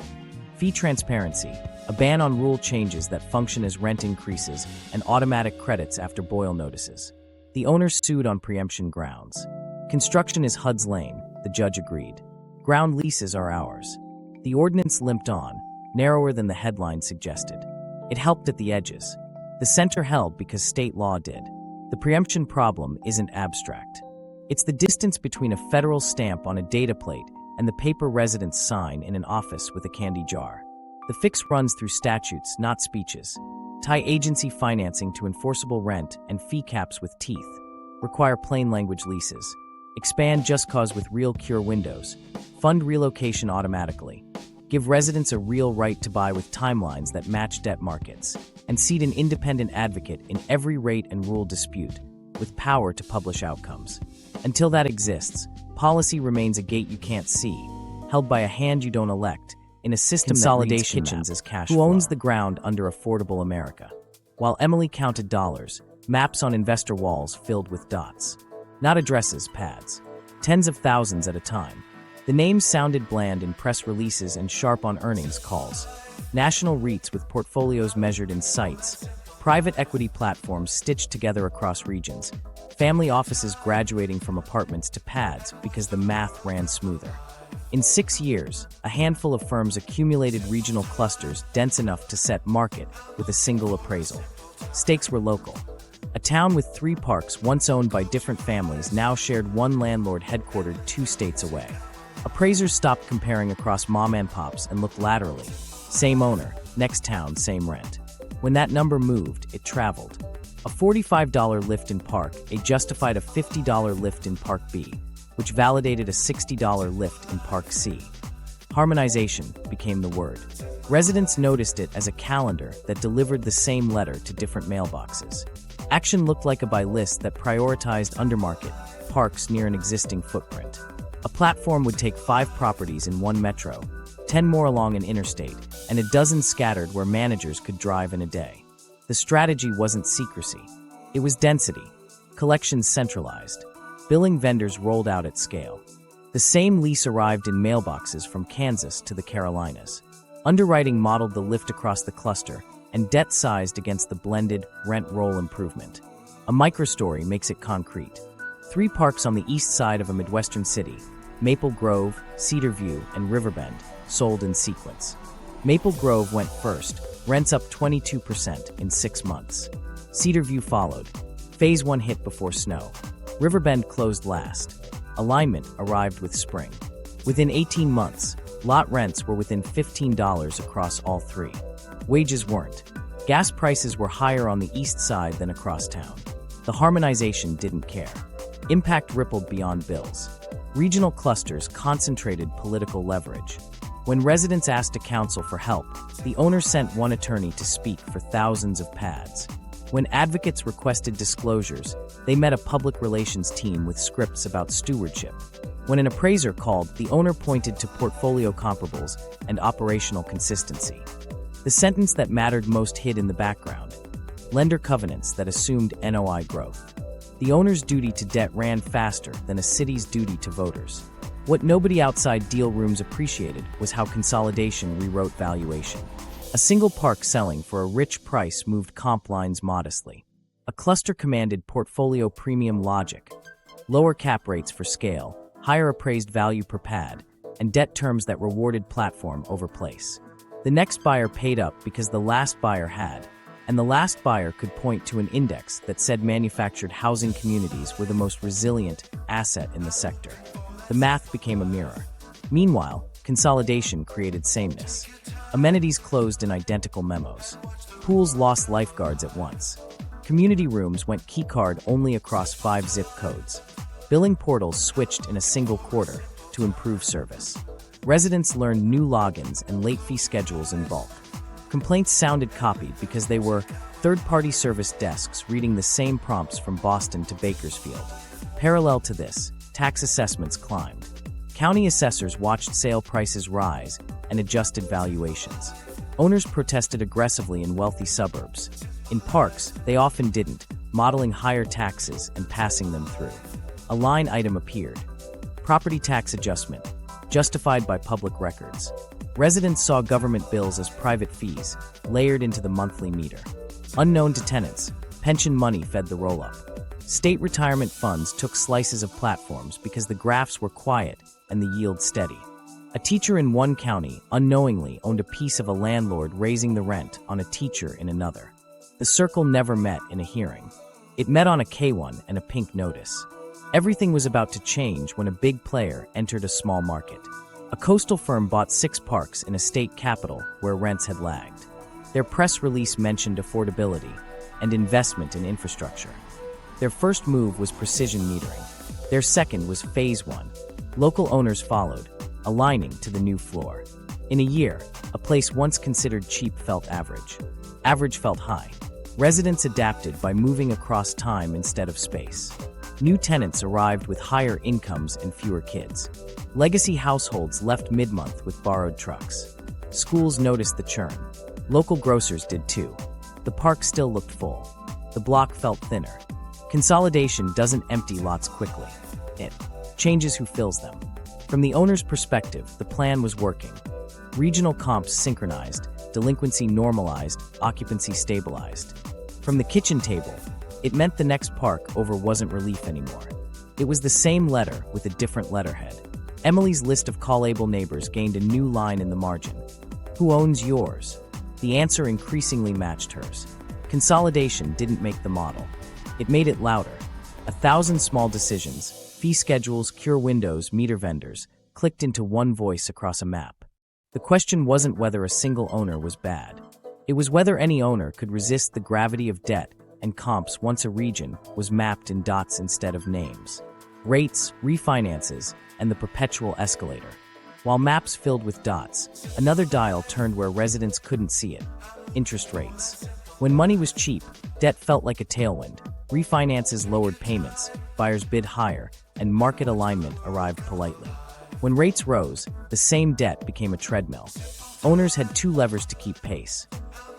Fee transparency. A ban on rule changes that function as rent increases and automatic credits after Boyle notices. The owners sued on preemption grounds. Construction is HUD's lane, the judge agreed. Ground leases are ours. The ordinance limped on, narrower than the headline suggested. It helped at the edges. The center held because state law did. The preemption problem isn't abstract. It's the distance between a federal stamp on a data plate and the paper residents sign in an office with a candy jar. The fix runs through statutes, not speeches. Tie agency financing to enforceable rent and fee caps with teeth. Require plain language leases. Expand just cause with real cure windows. Fund relocation automatically. Give residents a real right to buy with timelines that match debt markets. And seat an independent advocate in every rate and rule dispute, with power to publish outcomes. Until that exists, policy remains a gate you can't see, held by a hand you don't elect, in a system Consolidation that reads kitchens as cash Who flow. owns The ground under affordable America. While Emily counted dollars, maps on investor walls filled with dots. Not addresses, pads. Tens of thousands at a time. The names sounded bland in press releases and sharp on earnings calls. National REITs with portfolios measured in sites. Private equity platforms stitched together across regions. Family offices graduating from apartments to pads because the math ran smoother. In 6 years, a handful of firms accumulated regional clusters dense enough to set market with a single appraisal. Stakes were local. A town with 3 parks once owned by different families now shared one landlord headquartered 2 states away. Appraisers stopped comparing across mom and pops and looked laterally. Same owner, next town, same rent. When that number moved, it traveled. A $45 lift in Park A justified a $50 lift in Park B, which validated a $60 lift in Park C. Harmonization became the word. Residents noticed it as a calendar that delivered the same letter to different mailboxes. Action looked like a buy list that prioritized undermarket parks near an existing footprint. A platform would take 5 properties in one metro, 10 more along an interstate, and a dozen scattered where managers could drive in a day. The strategy wasn't secrecy. It was density. Collections centralized. Billing vendors rolled out at scale. The same lease arrived in mailboxes from Kansas to the Carolinas. Underwriting modeled the lift across the cluster and debt sized against the blended rent roll improvement. A microstory makes it concrete. 3 parks on the east side of a Midwestern city, Maple Grove, Cedar View, and Riverbend, sold in sequence. Maple Grove went first, rents up 22% in 6 months. Cedar View followed. Phase 1 hit before snow. Riverbend closed last. Alignment arrived with spring. Within 18 months, lot rents were within $15 across all 3. Wages weren't. Gas prices were higher on the east side than across town. The harmonization didn't care. Impact rippled beyond bills. Regional clusters concentrated political leverage. When residents asked a council for help, the owner sent one attorney to speak for thousands of pads. When advocates requested disclosures, they met a public relations team with scripts about stewardship. When an appraiser called, the owner pointed to portfolio comparables and operational consistency. The sentence that mattered most hid in the background. Lender covenants that assumed NOI growth. The owner's duty to debt ran faster than a city's duty to voters. What nobody outside deal rooms appreciated was how consolidation rewrote valuation. A single park selling for a rich price moved comp lines modestly. A cluster commanded portfolio premium logic, lower cap rates for scale, higher appraised value per pad, and debt terms that rewarded platform over place. The next buyer paid up because the last buyer had, and the last buyer could point to an index that said manufactured housing communities were the most resilient asset in the sector. The math became a mirror. Meanwhile, consolidation created sameness. Amenities closed in identical memos. Pools lost lifeguards at once. Community rooms went keycard only across 5 zip codes. Billing portals switched in a single quarter to improve service. Residents learned new logins and late fee schedules in bulk. Complaints sounded copied because they were third-party service desks reading the same prompts from Boston to Bakersfield. Parallel to this, tax assessments climbed. County assessors watched sale prices rise and adjusted valuations. Owners protested aggressively in wealthy suburbs. In parks, they often didn't, modeling higher taxes and passing them through. A line item appeared. Property tax adjustment, justified by public records. Residents saw government bills as private fees, layered into the monthly meter. Unknown to tenants, pension money fed the roll-up. State retirement funds took slices of platforms because the graphs were quiet and the yield steady. A teacher in one county unknowingly owned a piece of a landlord raising the rent on a teacher in another. The circle never met in a hearing. It met on a K1 and a pink notice. Everything was about to change when a big player entered a small market. A coastal firm bought 6 parks in a state capital where rents had lagged. Their press release mentioned affordability and investment in infrastructure. Their first move was precision metering. Their second was phase 1. Local owners followed, aligning to the new floor. In a year, a place once considered cheap felt average. Average felt high. Residents adapted by moving across time instead of space. New tenants arrived with higher incomes and fewer kids. Legacy households left mid-month with borrowed trucks. Schools noticed the churn. Local grocers did too. The park still looked full. The block felt thinner. Consolidation doesn't empty lots quickly. It changes who fills them. From the owner's perspective, the plan was working. Regional comps synchronized, delinquency normalized, occupancy stabilized. From the kitchen table, it meant the next park over wasn't relief anymore. It was the same letter with a different letterhead. Emily's list of callable neighbors gained a new line in the margin. Who owns yours? The answer increasingly matched hers. Consolidation didn't make the model. It made it louder. 1,000 small decisions, fee schedules, cure windows, meter vendors, clicked into one voice across a map. The question wasn't whether a single owner was bad. It was whether any owner could resist the gravity of debt and comps once a region was mapped in dots instead of names. Rates, refinances, and the perpetual escalator. While maps filled with dots, another dial turned where residents couldn't see it. Interest rates. When money was cheap, debt felt like a tailwind. Refinances lowered payments, buyers bid higher, and market alignment arrived politely. When rates rose, the same debt became a treadmill. Owners had 2 levers to keep pace.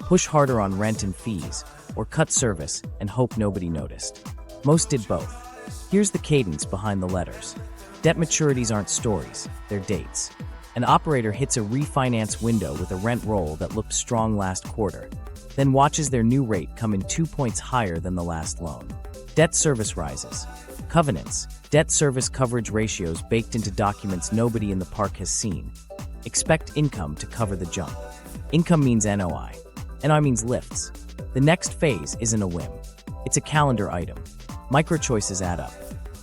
Push harder on rent and fees, or cut service and hope nobody noticed. Most did both. Here's the cadence behind the letters. Debt maturities aren't stories, they're dates. An operator hits a refinance window with a rent roll that looked strong last quarter, then watches their new rate come in 2 points higher than the last loan. Debt service rises. Covenants, debt service coverage ratios baked into documents nobody in the park has seen. Expect income to cover the jump. Income means NOI. NOI means lifts. The next phase isn't a whim. It's a calendar item. Micro choices add up.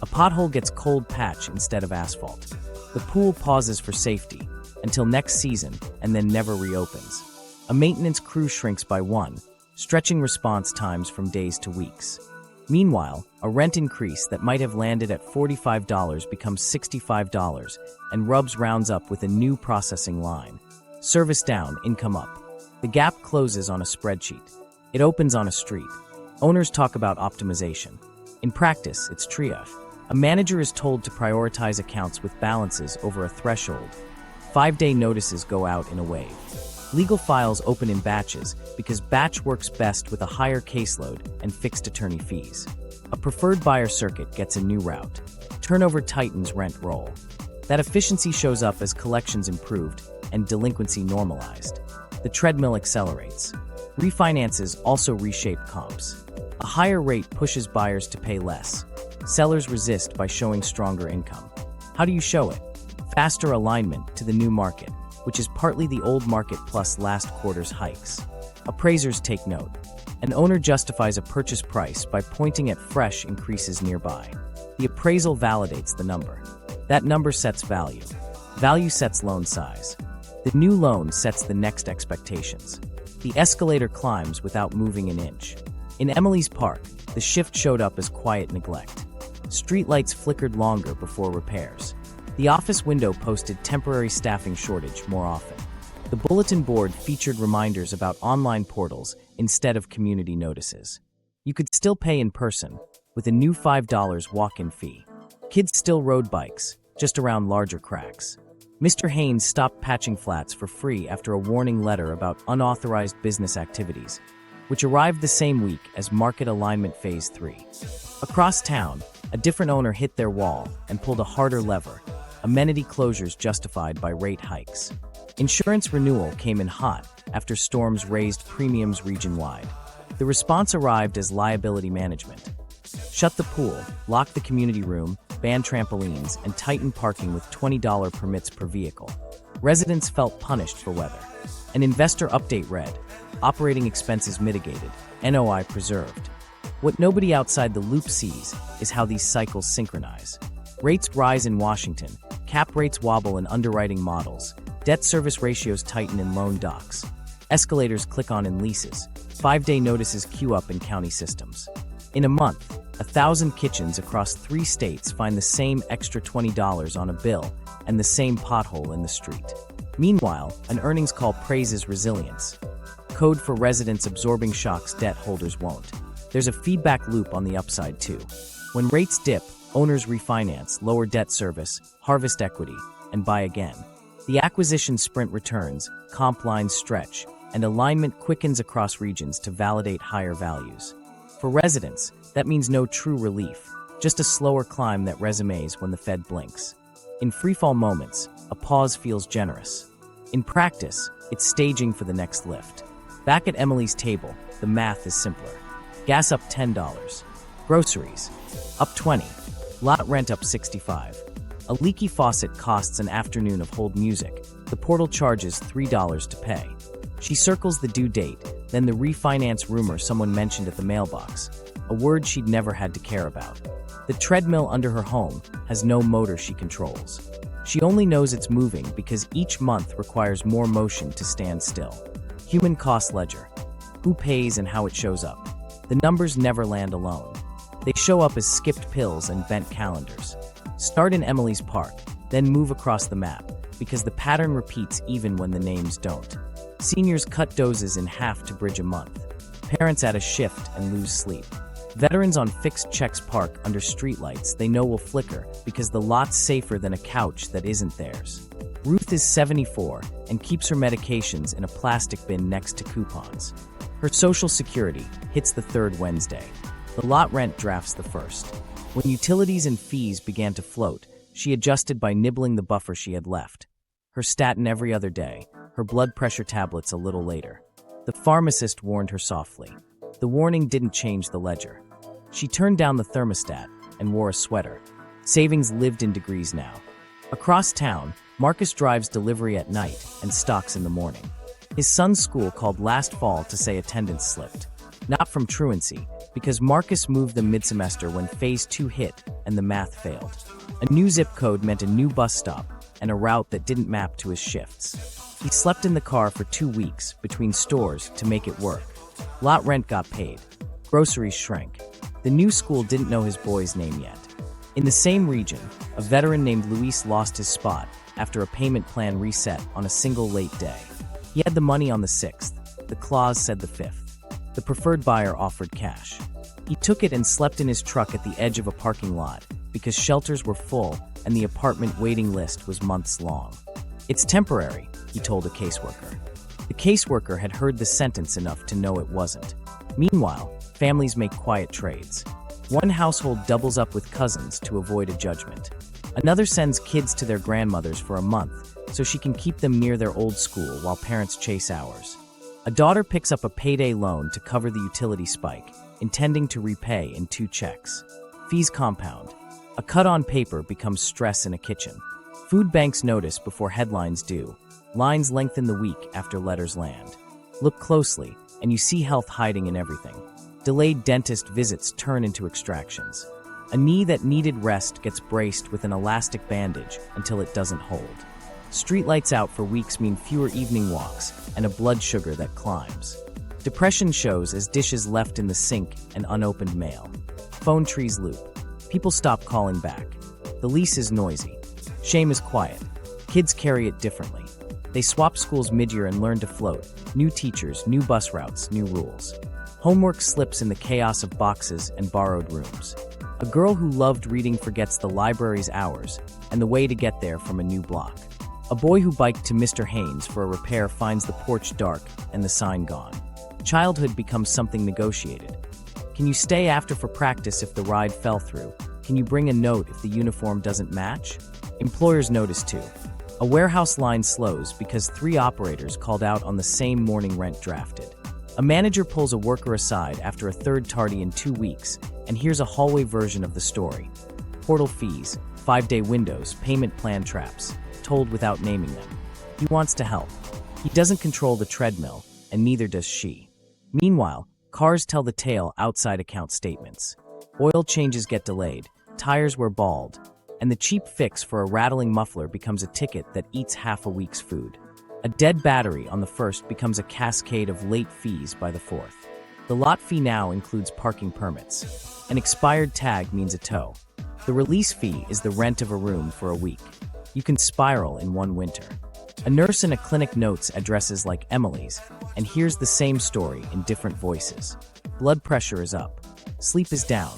A pothole gets cold patch instead of asphalt. The pool pauses for safety until next season and then never reopens. A maintenance crew shrinks by 1, stretching response times from days to weeks. Meanwhile, a rent increase that might have landed at $45 becomes $65 and rubs rounds up with a new processing line. Service down, income up. The gap closes on a spreadsheet. It opens on a street. Owners talk about optimization. In practice, it's triage. A manager is told to prioritize accounts with balances over a threshold. 5-day notices go out in a wave. Legal files open in batches because batch works best with a higher caseload and fixed attorney fees. A preferred buyer circuit gets a new route. Turnover tightens rent roll. That efficiency shows up as collections improved and delinquency normalized. The treadmill accelerates. Refinances also reshape comps. A higher rate pushes buyers to pay less. Sellers resist by showing stronger income. How do you show it? Faster alignment to the new market, which is partly the old market plus last quarter's hikes. Appraisers take note. An owner justifies a purchase price by pointing at fresh increases nearby. The appraisal validates the number. That number sets value. Value sets loan size. The new loan sets the next expectations. The escalator climbs without moving an inch. In Emily's Park, the shift showed up as quiet neglect. Streetlights flickered longer before repairs. The office window posted temporary staffing shortage more often. The bulletin board featured reminders about online portals instead of community notices. You could still pay in person, with a new $5 walk-in fee. Kids still rode bikes, just around larger cracks. Mr. Haynes stopped patching flats for free after a warning letter about unauthorized business activities, which arrived the same week as Market Alignment Phase 3. Across town, a different owner hit their wall and pulled a harder lever, amenity closures justified by rate hikes. Insurance renewal came in hot after storms raised premiums region-wide. The response arrived as liability management. Shut the pool, lock the community room, ban trampolines, and tighten parking with $20 permits per vehicle. Residents felt punished for weather. An investor update read, operating expenses mitigated, NOI preserved. What nobody outside the loop sees is how these cycles synchronize. Rates rise in Washington, cap rates wobble in underwriting models, debt service ratios tighten in loan docs, escalators click on in leases, 5-day notices queue up in county systems. In a month, 1,000 kitchens across 3 states find the same extra $20 on a bill and the same pothole in the street. Meanwhile, an earnings call praises resilience. Code for residents absorbing shocks debt holders won't. There's a feedback loop on the upside too. When rates dip, owners refinance, lower debt service, harvest equity, and buy again. The acquisition sprint returns, comp lines stretch, and alignment quickens across regions to validate higher values. For residents, that means no true relief, just a slower climb that resumes when the Fed blinks. In freefall moments, a pause feels generous. In practice, it's staging for the next lift. Back at Emily's table, the math is simpler. Gas up $10. Groceries up 20. Lot rent up 65. A leaky faucet costs an afternoon of hold music. The portal charges $3 to pay. She circles the due date, then the refinance rumor someone mentioned at the mailbox, a word she'd never had to care about. The treadmill under her home has no motor she controls. She only knows it's moving because each month requires more motion to stand still. Human cost ledger. Who pays and how it shows up. The numbers never land alone. They show up as skipped pills and bent calendars. Start in Emily's Park, then move across the map, because the pattern repeats even when the names don't. Seniors cut doses in half to bridge a month. Parents add a shift and lose sleep. Veterans on fixed checks park under streetlights they know will flicker because the lot's safer than a couch that isn't theirs. Ruth is 74 and keeps her medications in a plastic bin next to coupons. Her Social Security hits the third Wednesday. The lot rent drafts the first. When utilities and fees began to float, she adjusted by nibbling the buffer she had left. Her statin every other day, her blood pressure tablets a little later. The pharmacist warned her softly. The warning didn't change the ledger. She turned down the thermostat and wore a sweater. Savings lived in degrees now. Across town, Marcus drives delivery at night and stocks in the morning. His son's school called last fall to say attendance slipped. Not from truancy, because Marcus moved them mid-semester when Phase 2 hit and the math failed. A new zip code meant a new bus stop and a route that didn't map to his shifts. He slept in the car for 2 weeks between stores to make it work. Lot rent got paid. Groceries shrank. The new school didn't know his boy's name yet. In the same region, a veteran named Luis lost his spot after a payment plan reset on a single late day. He had the money on the 6th. The clause said the 5th. The preferred buyer offered cash. He took it and slept in his truck at the edge of a parking lot because shelters were full and the apartment waiting list was months long. It's temporary, he told a caseworker. The caseworker had heard the sentence enough to know it wasn't. Meanwhile, families make quiet trades. One household doubles up with cousins to avoid a judgment. Another sends kids to their grandmother's for a month so she can keep them near their old school while parents chase hours. A daughter picks up a payday loan to cover the utility spike, intending to repay in 2 checks. Fees compound. A cut on paper becomes stress in a kitchen. Food banks notice before headlines do. Lines lengthen the week after letters land. Look closely, and you see health hiding in everything. Delayed dentist visits turn into extractions. A knee that needed rest gets braced with an elastic bandage until it doesn't hold. Streetlights out for weeks mean fewer evening walks and a blood sugar that climbs. Depression shows as dishes left in the sink and unopened mail. Phone trees loop. People stop calling back. The lease is noisy. Shame is quiet. Kids carry it differently. They swap schools mid-year and learn to float. New teachers, new bus routes, new rules. Homework slips in the chaos of boxes and borrowed rooms. A girl who loved reading forgets the library's hours and the way to get there from a new block. A boy who biked to Mr. Haynes for a repair finds the porch dark and the sign gone. Childhood becomes something negotiated. Can you stay after for practice if the ride fell through? Can you bring a note if the uniform doesn't match? Employers notice too. A warehouse line slows because 3 operators called out on the same morning rent drafted. A manager pulls a worker aside after a third tardy in 2 weeks, and here's a hallway version of the story. Portal fees, 5-day windows, payment plan traps, told without naming them. He wants to help. He doesn't control the treadmill, and neither does she. Meanwhile, cars tell the tale outside account statements. Oil changes get delayed, tires were bald, and the cheap fix for a rattling muffler becomes a ticket that eats half a week's food. A dead battery on the 1st becomes a cascade of late fees by the 4th. The lot fee now includes parking permits. An expired tag means a tow. The release fee is the rent of a room for a week. You can spiral in one winter. A nurse in a clinic notes addresses like Emily's and hears the same story in different voices. Blood pressure is up. Sleep is down.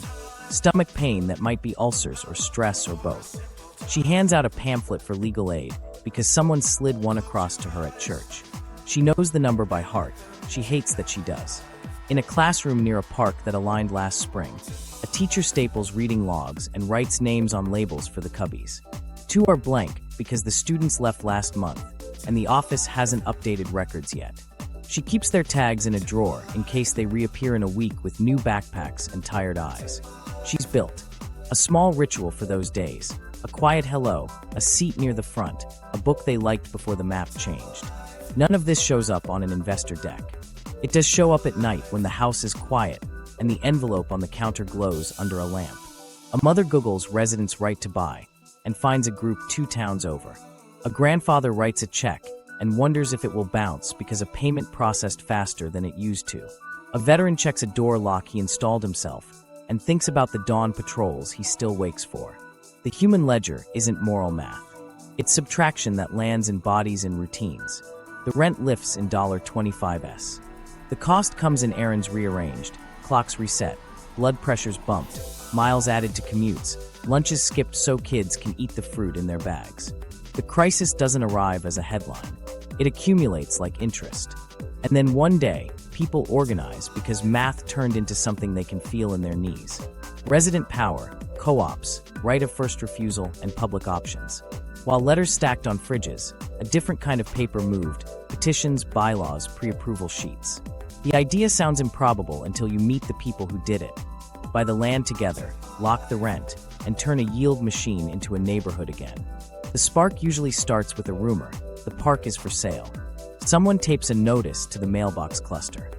Stomach pain that might be ulcers or stress or both. She hands out a pamphlet for legal aid because someone slid one across to her at church. She knows the number by heart. She hates that she does. In a classroom near a park that aligned last spring, a teacher staples reading logs and writes names on labels for the cubbies. 2 are blank because the students left last month, and the office hasn't updated records yet. She keeps their tags in a drawer in case they reappear in a week with new backpacks and tired eyes. She's built a small ritual for those days, a quiet hello, a seat near the front, a book they liked before the map changed. None of this shows up on an investor deck. It does show up at night when the house is quiet and the envelope on the counter glows under a lamp. A mother Googles residents' right to buy and finds a group 2 towns over. A grandfather writes a check and wonders if it will bounce because a payment processed faster than it used to. A veteran checks a door lock he installed himself and thinks about the dawn patrols he still wakes for. The human ledger isn't moral math. It's subtraction that lands in bodies and routines. The rent lifts in $25s. The cost comes in errands rearranged, clocks reset, blood pressures bumped, miles added to commutes, lunches skipped so kids can eat the fruit in their bags. The crisis doesn't arrive as a headline. It accumulates like interest. And then one day, people organize because math turned into something they can feel in their knees. Resident power, co-ops, right of first refusal, and public options. While letters stacked on fridges, a different kind of paper moved, petitions, bylaws, pre-approval sheets. The idea sounds improbable until you meet the people who did it. Buy the land together, lock the rent, and turn a yield machine into a neighborhood again. The spark usually starts with a rumor: the park is for sale. Someone tapes a notice to the mailbox cluster.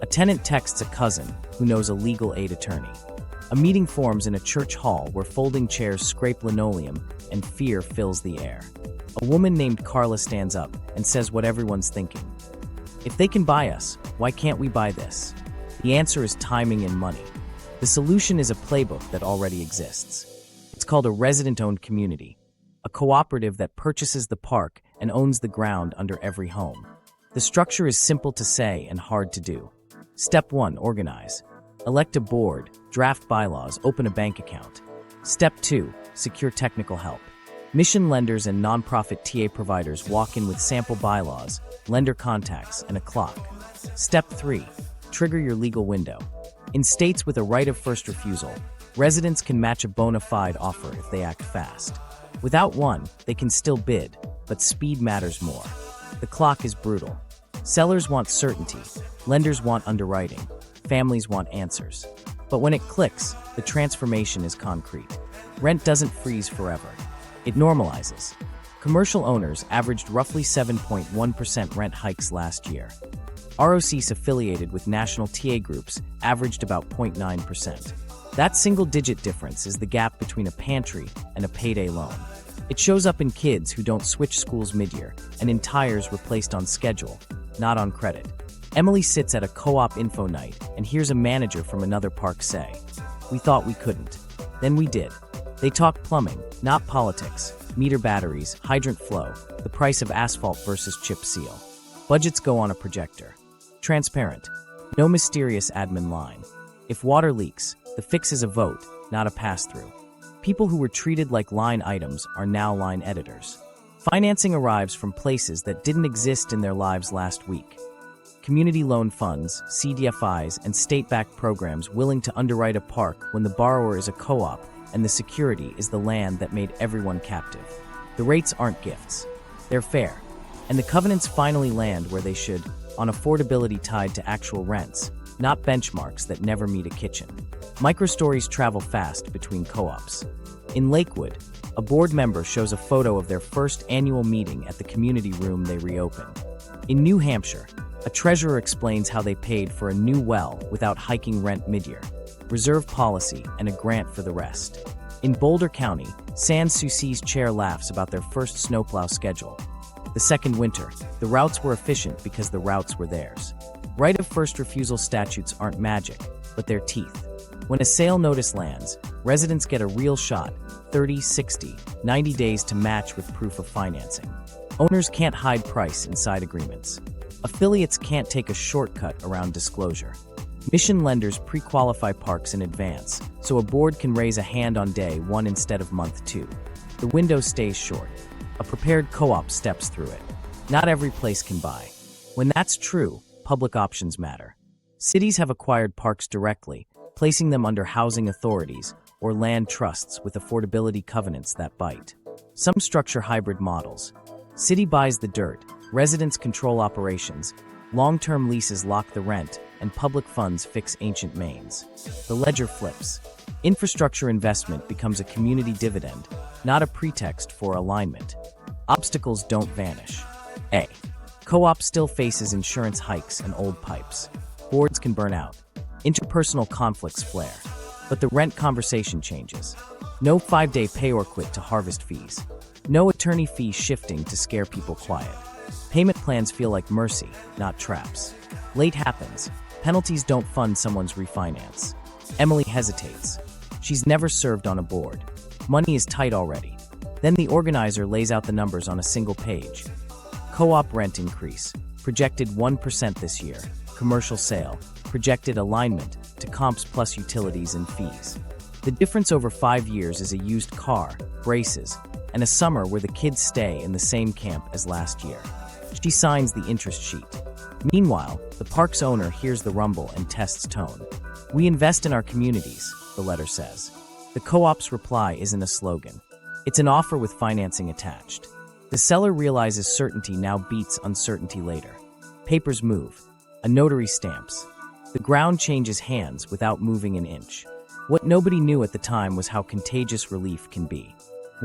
A tenant texts a cousin who knows a legal aid attorney. A meeting forms in a church hall where folding chairs scrape linoleum and fear fills the air. A woman named Carla stands up and says what everyone's thinking. If they can buy us, why can't we buy this? The answer is timing and money. The solution is a playbook that already exists. It's called a resident-owned community, a cooperative that purchases the park and owns the ground under every home. The structure is simple to say and hard to do. Step 1, organize. Elect a board, draft bylaws, open a bank account. Step 2, secure technical help. Mission lenders and nonprofit TA providers walk in with sample bylaws, lender contacts, and a clock. Step 3, trigger your legal window. In states with a right of first refusal, residents can match a bona fide offer if they act fast. Without one, they can still bid, but speed matters more. The clock is brutal. Sellers want certainty, lenders want underwriting, families want answers. But when it clicks, the transformation is concrete. Rent doesn't freeze forever. It normalizes. Commercial owners averaged roughly 7.1% rent hikes last year. ROCs affiliated with national TA groups averaged about 0.9%. That single-digit difference is the gap between a pantry and a payday loan. It shows up in kids who don't switch schools mid-year and in tires replaced on schedule, not on credit. Emily sits at a co-op info night and hears a manager from another park say, "We thought we couldn't. Then we did." They talk plumbing, not politics, meter batteries, hydrant flow, the price of asphalt versus chip seal. Budgets go on a projector. Transparent. No mysterious admin line. If water leaks, the fix is a vote, not a pass-through. People who were treated like line items are now line editors. Financing arrives from places that didn't exist in their lives last week. Community loan funds, CDFIs, and state-backed programs willing to underwrite a park when the borrower is a co-op and the security is the land that made everyone captive. The rates aren't gifts. They're fair. And the covenants finally land where they should, on affordability tied to actual rents, not benchmarks that never meet a kitchen. Microstories travel fast between co-ops. In Lakewood, a board member shows a photo of their first annual meeting at the community room they reopened. In New Hampshire, a treasurer explains how they paid for a new well without hiking rent mid-year, reserve policy, and a grant for the rest. In Boulder County, Sans Souci's chair laughs about their first snowplow schedule. The second winter, the routes were efficient because the routes were theirs. Right of first refusal statutes aren't magic, but they're teeth. When a sale notice lands, residents get a real shot, 30, 60, 90 days to match with proof of financing. Owners can't hide price inside agreements. Affiliates can't take a shortcut around disclosure. Mission lenders pre-qualify parks in advance, so a board can raise a hand on day one instead of month two. The window stays short. A prepared co-op steps through it. Not every place can buy. When that's true, public options matter. Cities have acquired parks directly, placing them under housing authorities or land trusts with affordability covenants that bite. Some structure hybrid models. City buys the dirt, residents control operations, long-term leases lock the rent, and public funds fix ancient mains. The ledger flips. Infrastructure investment becomes a community dividend, not a pretext for alignment. Obstacles don't vanish. A. Co-op still faces insurance hikes and old pipes. Boards can burn out. Interpersonal conflicts flare. But the rent conversation changes. No 5-day pay or quit to harvest fees. No attorney fee shifting to scare people quiet. Payment plans feel like mercy, not traps. Late happens. Penalties don't fund someone's refinance. Emily hesitates. She's never served on a board. Money is tight already. Then the organizer lays out the numbers on a single page. Co-op rent increase, projected 1% this year. Commercial sale, projected alignment to comps plus utilities and fees. The difference over 5 years is a used car, braces, and a summer where the kids stay in the same camp as last year. She signs the interest sheet. Meanwhile, the park's owner hears the rumble and tests tone. "We invest in our communities," the letter says. The co-op's reply isn't a slogan. It's an offer with financing attached. The seller realizes certainty now beats uncertainty later. Papers move. A notary stamps. The ground changes hands without moving an inch. What nobody knew at the time was how contagious relief can be.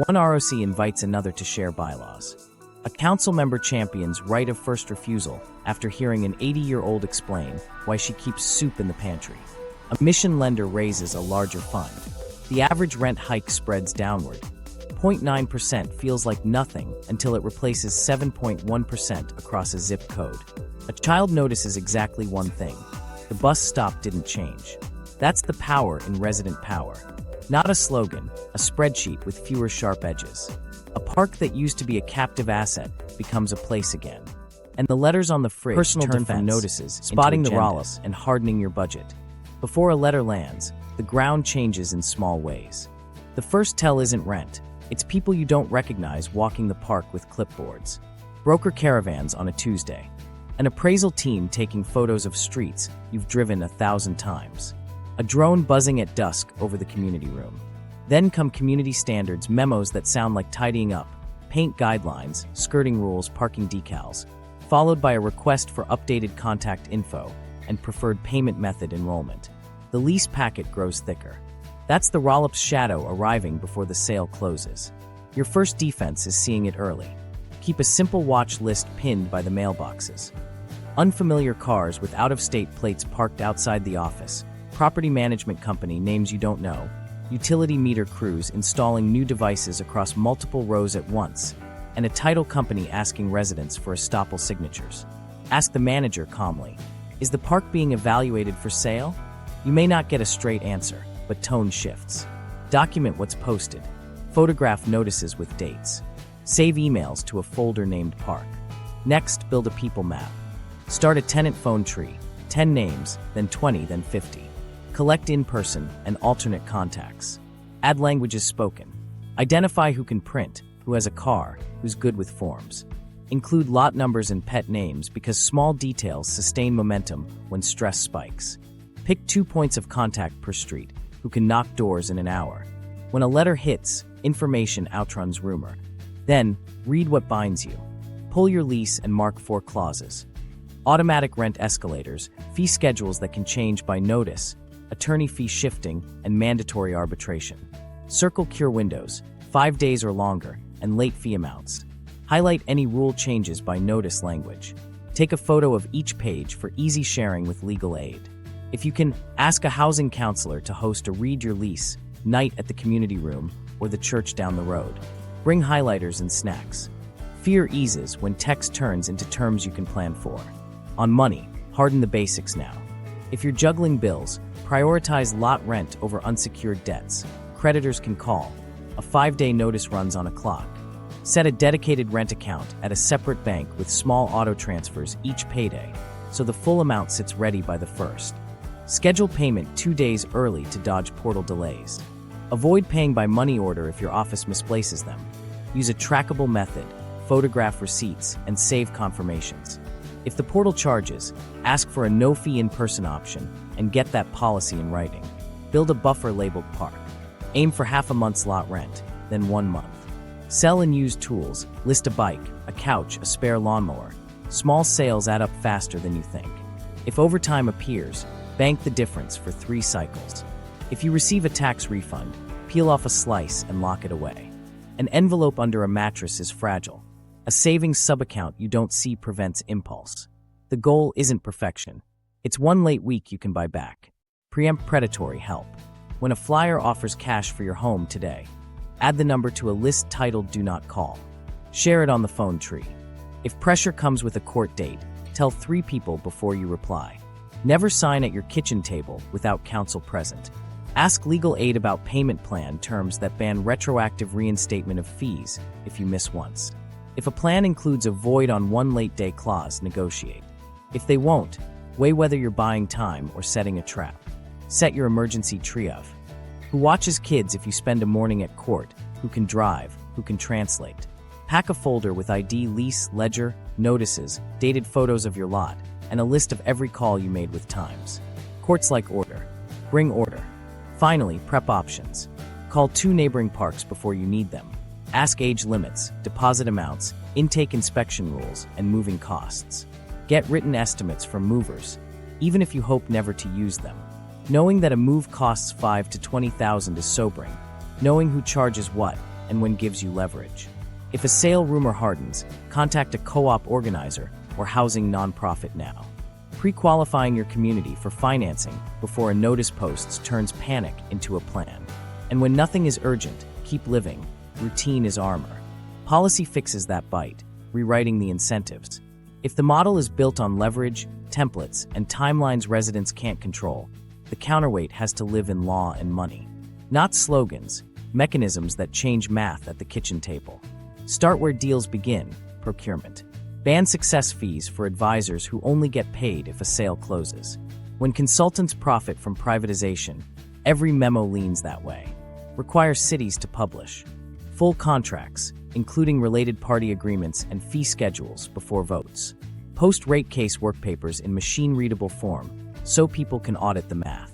One ROC invites another to share bylaws. A council member champions right of first refusal after hearing an 80-year-old explain why she keeps soup in the pantry. A mission lender raises a larger fund. The average rent hike spreads downward. 0.9% feels like nothing until it replaces 7.1% across a zip code. A child notices exactly one thing. The bus stop didn't change. That's the power in resident power. Not a slogan, a spreadsheet with fewer sharp edges. A park that used to be a captive asset becomes a place again. And the letters on the fridge personal turn from notices, spotting the rollop, and hardening your budget. Before a letter lands, the ground changes in small ways. The first tell isn't rent. It's people you don't recognize walking the park with clipboards. Broker caravans on a Tuesday. An appraisal team taking photos of streets you've driven 1,000 times. a drone buzzing at dusk over the community room. Then come community standards memos that sound like tidying up, paint guidelines, skirting rules, parking decals, followed by a request for updated contact info and preferred payment method enrollment. The lease packet grows thicker. That's the rollup's shadow arriving before the sale closes. Your first defense is seeing it early. Keep a simple watch list pinned by the mailboxes. Unfamiliar cars with out-of-state plates parked outside the office, property management company names you don't know, utility meter crews installing new devices across multiple rows at once, and a title company asking residents for estoppel signatures. Ask the manager calmly, is the park being evaluated for sale? You may not get a straight answer, but tone shifts. Document what's posted. Photograph notices with dates. Save emails to a folder named park. Next, build a people map. Start a tenant phone tree, 10 names, then 20, then 50. Collect in-person and alternate contacts. Add languages spoken. Identify who can print, who has a car, who's good with forms. Include lot numbers and pet names because small details sustain momentum when stress spikes. Pick 2 points of contact per street, who can knock doors in an hour. When a letter hits, information outruns rumor. Then, read what binds you. Pull your lease and mark 4 clauses. Automatic rent escalators, fee schedules that can change by notice, attorney fee shifting, and mandatory arbitration. Circle cure windows, 5 days or longer, and late fee amounts. Highlight any rule changes by notice language. Take a photo of each page for easy sharing with legal aid. If you can, ask a housing counselor to host a read your lease night at the community room or the church down the road. Bring highlighters and snacks. Fear eases when text turns into terms you can plan for. On money, harden the basics now. If you're juggling bills, prioritize lot rent over unsecured debts. Creditors can call. A 5-day notice runs on a clock. Set a dedicated rent account at a separate bank with small auto transfers each payday, so the full amount sits ready by the 1st. Schedule payment 2 days early to dodge portal delays. Avoid paying by money order if your office misplaces them. Use a trackable method, photograph receipts, and save confirmations. If the portal charges, ask for a no-fee in-person option and get that policy in writing. Build a buffer labeled park. Aim for half a month's lot rent, then 1 month. Sell and use tools, list a bike, a couch, a spare lawnmower. Small sales add up faster than you think. If overtime appears, bank the difference for 3 cycles. If you receive a tax refund, peel off a slice and lock it away. An envelope under a mattress is fragile. A savings sub-account you don't see prevents impulse. The goal isn't perfection. It's 1 late week you can buy back. Preempt predatory help. When a flyer offers cash for your home today, add the number to a list titled Do Not Call. Share it on the phone tree. If pressure comes with a court date, tell 3 people before you reply. Never sign at your kitchen table without counsel present. Ask legal aid about payment plan terms that ban retroactive reinstatement of fees if you miss once. If a plan includes a void on 1 late day clause, negotiate. If they won't, weigh whether you're buying time or setting a trap. Set your emergency tree of who watches kids if you spend a morning at court, who can drive, who can translate. Pack a folder with ID, lease, ledger, notices, dated photos of your lot, and a list of every call you made with times. Courts like order. Bring order. Finally, prep options. Call 2 neighboring parks before you need them. Ask age limits, deposit amounts, intake inspection rules, and moving costs. Get written estimates from movers, even if you hope never to use them. Knowing that a move costs $5,000 to $20,000 is sobering. Knowing who charges what and when gives you leverage. If a sale rumor hardens, contact a co-op organizer or housing nonprofit now. Pre-qualifying your community for financing before a notice posts turns panic into a plan. And when nothing is urgent, keep living. Routine is armor. Policy fixes that bite, rewriting the incentives. If the model is built on leverage, templates, and timelines residents can't control, the counterweight has to live in law and money. Not slogans, mechanisms that change math at the kitchen table. Start where deals begin, procurement. Ban success fees for advisors who only get paid if a sale closes. When consultants profit from privatization, every memo leans that way. Require cities to publish full contracts, including related party agreements and fee schedules before votes. Post rate case work papers in machine-readable form so people can audit the math.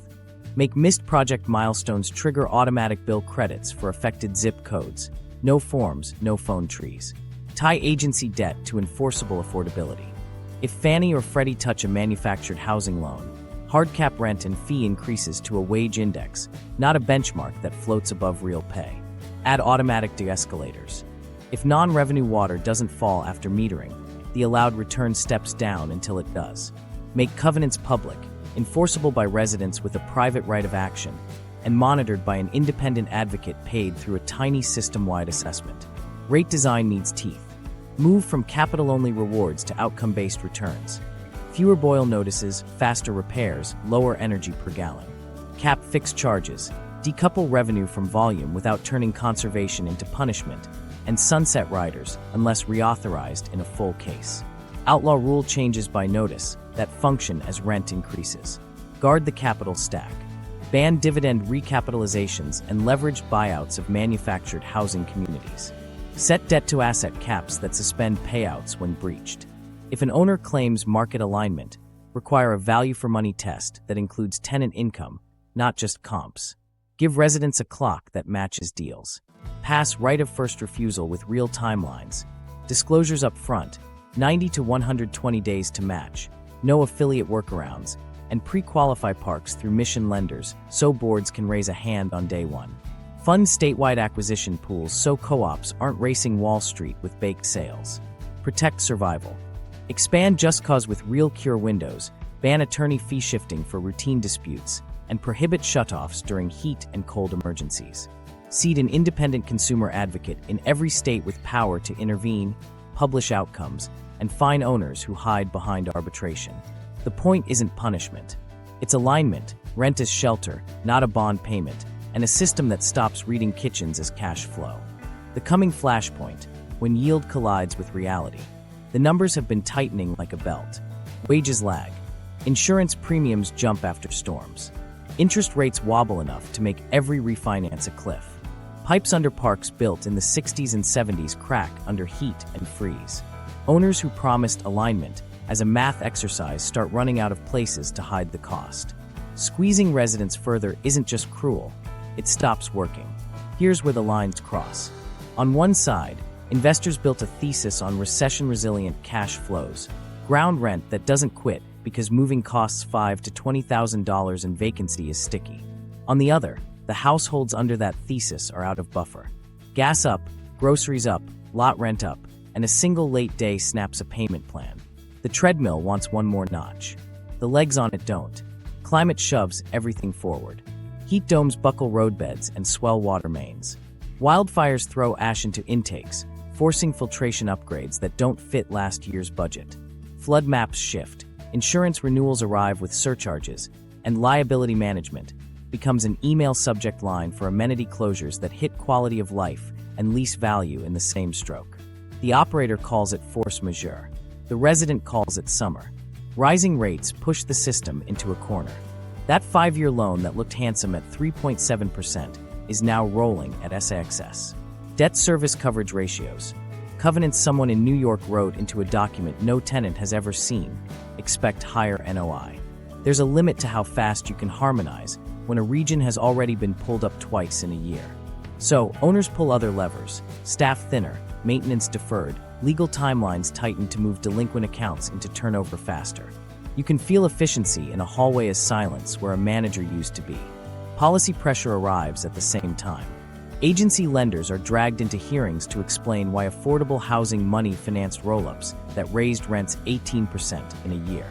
Make missed project milestones trigger automatic bill credits for affected zip codes. No forms, no phone trees. Tie agency debt to enforceable affordability. If Fannie or Freddie touch a manufactured housing loan, hard cap rent and fee increases to a wage index, not a benchmark that floats above real pay. Add automatic de-escalators. If non-revenue water doesn't fall after metering, the allowed return steps down until it does. Make covenants public, enforceable by residents with a private right of action, and monitored by an independent advocate paid through a tiny system-wide assessment. Rate design needs teeth. Move from capital-only rewards to outcome-based returns. Fewer boil notices, faster repairs, lower energy per gallon. Cap fixed charges. Decouple revenue from volume without turning conservation into punishment. And sunset riders, unless reauthorized in a full case. Outlaw rule changes by notice that function as rent increases. Guard the capital stack. Ban dividend recapitalizations and leveraged buyouts of manufactured housing communities. Set debt-to-asset caps that suspend payouts when breached. If an owner claims market alignment, require a value-for-money test that includes tenant income, not just comps. Give residents a clock that matches deals. Pass right of first refusal with real timelines. Disclosures up front, 90 to 120 days to match. No affiliate workarounds. And pre-qualify parks through mission lenders so boards can raise a hand on day one. Fund statewide acquisition pools so co-ops aren't racing Wall Street with baked sales. Protect survival. Expand Just Cause with real cure windows, ban attorney fee shifting for routine disputes, and prohibit shutoffs during heat and cold emergencies. Seed an independent consumer advocate in every state with power to intervene, publish outcomes, and fine owners who hide behind arbitration. The point isn't punishment. It's alignment, rent as shelter, not a bond payment, and a system that stops reading kitchens as cash flow. The coming flashpoint, when yield collides with reality. The numbers have been tightening like a belt. Wages lag. Insurance premiums jump after storms. Interest rates wobble enough to make every refinance a cliff. Pipes under parks built in the 60s and 70s crack under heat and freeze. Owners who promised alignment as a math exercise start running out of places to hide the cost. Squeezing residents further isn't just cruel, it stops working. Here's where the lines cross. On one side, investors built a thesis on recession-resilient cash flows, ground rent that doesn't quit because moving costs $5,000 to $20,000 and vacancy is sticky. On the other, the households under that thesis are out of buffer. Gas up, groceries up, lot rent up, and a single late day snaps a payment plan. The treadmill wants one more notch. The legs on it don't. Climate shoves everything forward. Heat domes buckle roadbeds and swell water mains. Wildfires throw ash into intakes, forcing filtration upgrades that don't fit last year's budget. Flood maps shift, insurance renewals arrive with surcharges, and liability management becomes an email subject line for amenity closures that hit quality of life and lease value in the same stroke. The operator calls it force majeure. The resident calls it summer. Rising rates push the system into a corner. That 5-year loan that looked handsome at 3.7% is now rolling at SAXS. Debt service coverage ratios. Covenants someone in New York wrote into a document no tenant has ever seen. Expect higher NOI. There's a limit to how fast you can harmonize when a region has already been pulled up twice in a year. So, owners pull other levers. Staff thinner, maintenance deferred, legal timelines tightened to move delinquent accounts into turnover faster. You can feel efficiency in a hallway as silence where a manager used to be. Policy pressure arrives at the same time. Agency lenders are dragged into hearings to explain why affordable housing money financed roll-ups that raised rents 18% in a year.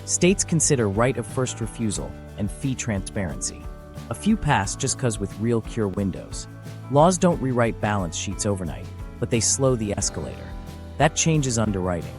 States consider right of first refusal and fee transparency. A few pass just cause with real cure windows. Laws don't rewrite balance sheets overnight, but they slow the escalator. That changes underwriting.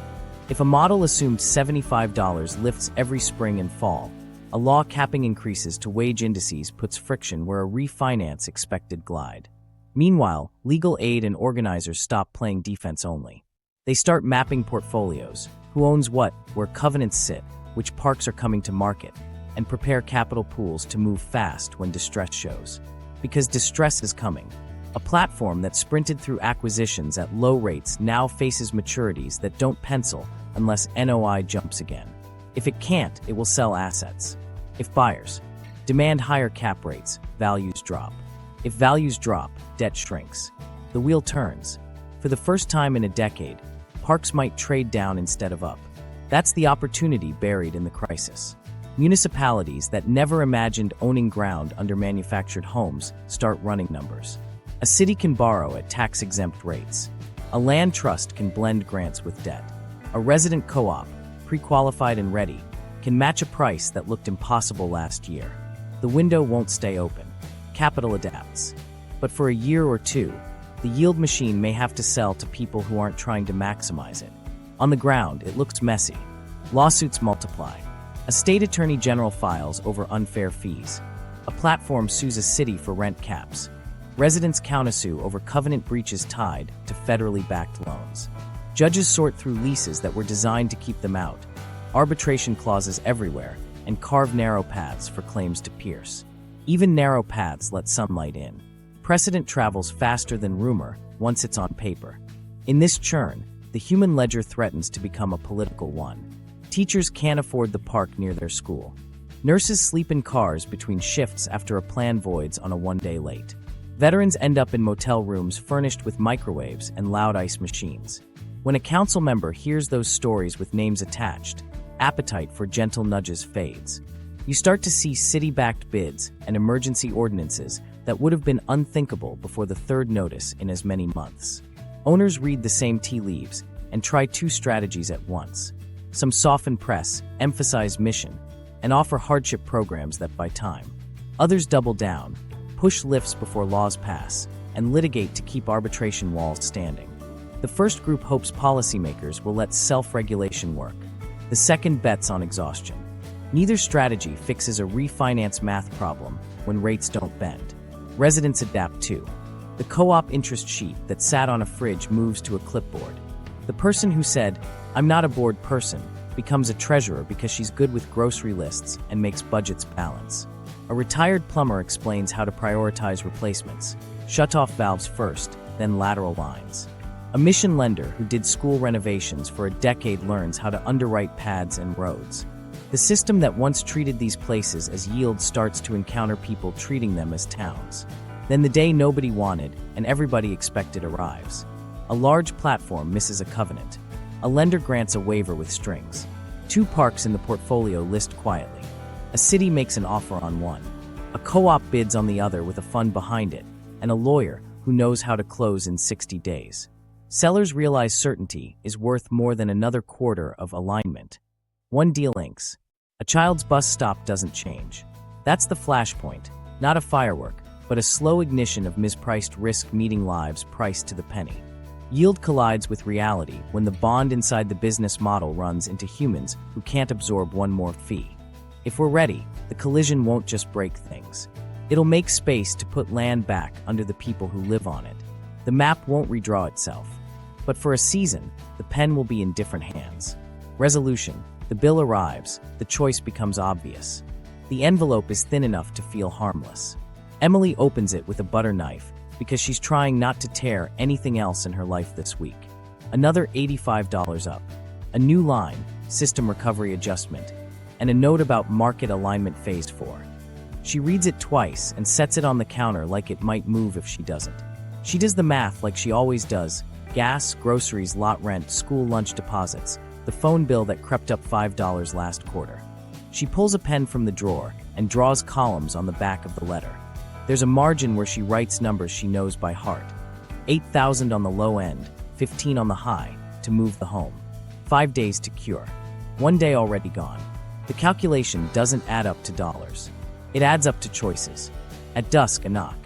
If a model assumed $75 lifts every spring and fall, a law capping increases to wage indices puts friction where a refinance expected glide. Meanwhile, legal aid and organizers stop playing defense only. They start mapping portfolios, who owns what, where covenants sit, which parks are coming to market, and prepare capital pools to move fast when distress shows. Because distress is coming. A platform that sprinted through acquisitions at low rates now faces maturities that don't pencil unless NOI jumps again. If it can't, it will sell assets. If buyers Demand higher cap rates, values drop. If values drop, debt shrinks. The wheel turns. For the first time in a decade, parks might trade down instead of up. That's the opportunity buried in the crisis. Municipalities that never imagined owning ground under manufactured homes start running numbers. A city can borrow at tax-exempt rates. A land trust can blend grants with debt. A resident co-op, pre-qualified and ready, can match a price that looked impossible last year. The window won't stay open. Capital adapts. But for a year or two, the yield machine may have to sell to people who aren't trying to maximize it. On the ground, it looks messy. Lawsuits multiply. A state attorney general files over unfair fees. A platform sues a city for rent caps. Residents countersue over covenant breaches tied to federally backed loans. Judges sort through leases that were designed to keep them out. Arbitration clauses everywhere, and carve narrow paths for claims to pierce. Even narrow paths let sunlight in. Precedent travels faster than rumor once it's on paper. In this churn, the human ledger threatens to become a political one. Teachers can't afford the park near their school. Nurses sleep in cars between shifts after a plan voids on a one-day late. Veterans end up in motel rooms furnished with microwaves and loud ice machines. When a council member hears those stories with names attached, appetite for gentle nudges fades. You start to see city-backed bids and emergency ordinances that would have been unthinkable before the third notice in as many months. Owners read the same tea leaves and try two strategies at once. Some soften press, emphasize mission, and offer hardship programs that buy time. Others double down, push lifts before laws pass, and litigate to keep arbitration walls standing. The first group hopes policymakers will let self-regulation work. The second bets on exhaustion. Neither strategy fixes a refinance math problem when rates don't bend. Residents adapt too. The co-op interest sheet that sat on a fridge moves to a clipboard. The person who said, "I'm not a bored person," becomes a treasurer because she's good with grocery lists and makes budgets balance. A retired plumber explains how to prioritize replacements. Shut-off valves first, then lateral lines. A mission lender who did school renovations for a decade learns how to underwrite pads and roads. The system that once treated these places as yield starts to encounter people treating them as towns. Then the day nobody wanted and everybody expected arrives. A large platform misses a covenant. A lender grants a waiver with strings. Two parks in the portfolio list quietly. A city makes an offer on one. A co-op bids on the other with a fund behind it, and a lawyer who knows how to close in 60 days. Sellers realize certainty is worth more than another quarter of alignment. One deal inks. A child's bus stop doesn't change. That's the flashpoint, not a firework, but a slow ignition of mispriced risk meeting lives priced to the penny. Yield collides with reality when the bond inside the business model runs into humans who can't absorb one more fee. If we're ready, the collision won't just break things. It'll make space to put land back under the people who live on it. The map won't redraw itself. But for a season, the pen will be in different hands. Resolution. The bill arrives. The choice becomes obvious. The envelope is thin enough to feel harmless. Emily opens it with a butter knife because she's trying not to tear anything else in her life this week. Another $85 up. A new line, system recovery adjustment, and a note about market alignment phase 4. She reads it twice and sets it on the counter like it might move if she doesn't. She does the math like she always does. Gas, groceries, lot rent, school lunch deposits, the phone bill that crept up $5 last quarter. She pulls a pen from the drawer and draws columns on the back of the letter. There's a margin where she writes numbers she knows by heart. 8,000 on the low end, 15 on the high, to move the home. 5 days to cure. 1 day already gone. The calculation doesn't add up to dollars. It adds up to choices. At dusk, a knock.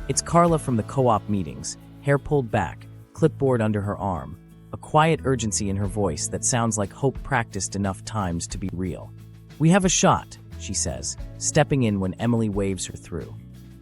It's Carla from the co-op meetings, hair pulled back, clipboard under her arm, a quiet urgency in her voice that sounds like hope practiced enough times to be real. "We have a shot," she says, stepping in when Emily waves her through.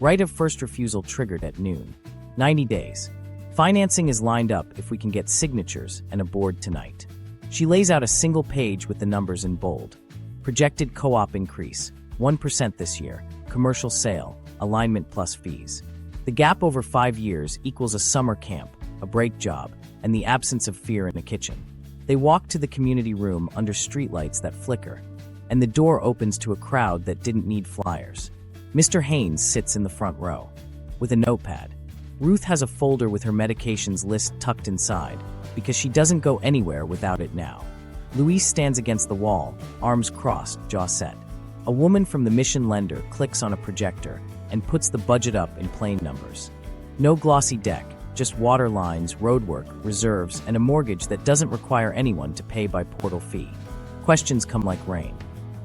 Right of first refusal triggered at noon. 90 days. Financing is lined up if we can get signatures and a board tonight. She lays out a single page with the numbers in bold. Projected co-op increase, 1% this year, commercial sale, alignment plus fees. The gap over 5 years equals a summer camp, a break job, and the absence of fear in the kitchen. They walk to the community room under streetlights that flicker, and the door opens to a crowd that didn't need flyers. Mr. Haynes sits in the front row with a notepad. Ruth has a folder with her medications list tucked inside because she doesn't go anywhere without it now. Louise stands against the wall, arms crossed, jaw set. A woman from the mission lender clicks on a projector and puts the budget up in plain numbers. No glossy deck, just water lines, roadwork, reserves, and a mortgage that doesn't require anyone to pay by portal fee. Questions come like rain.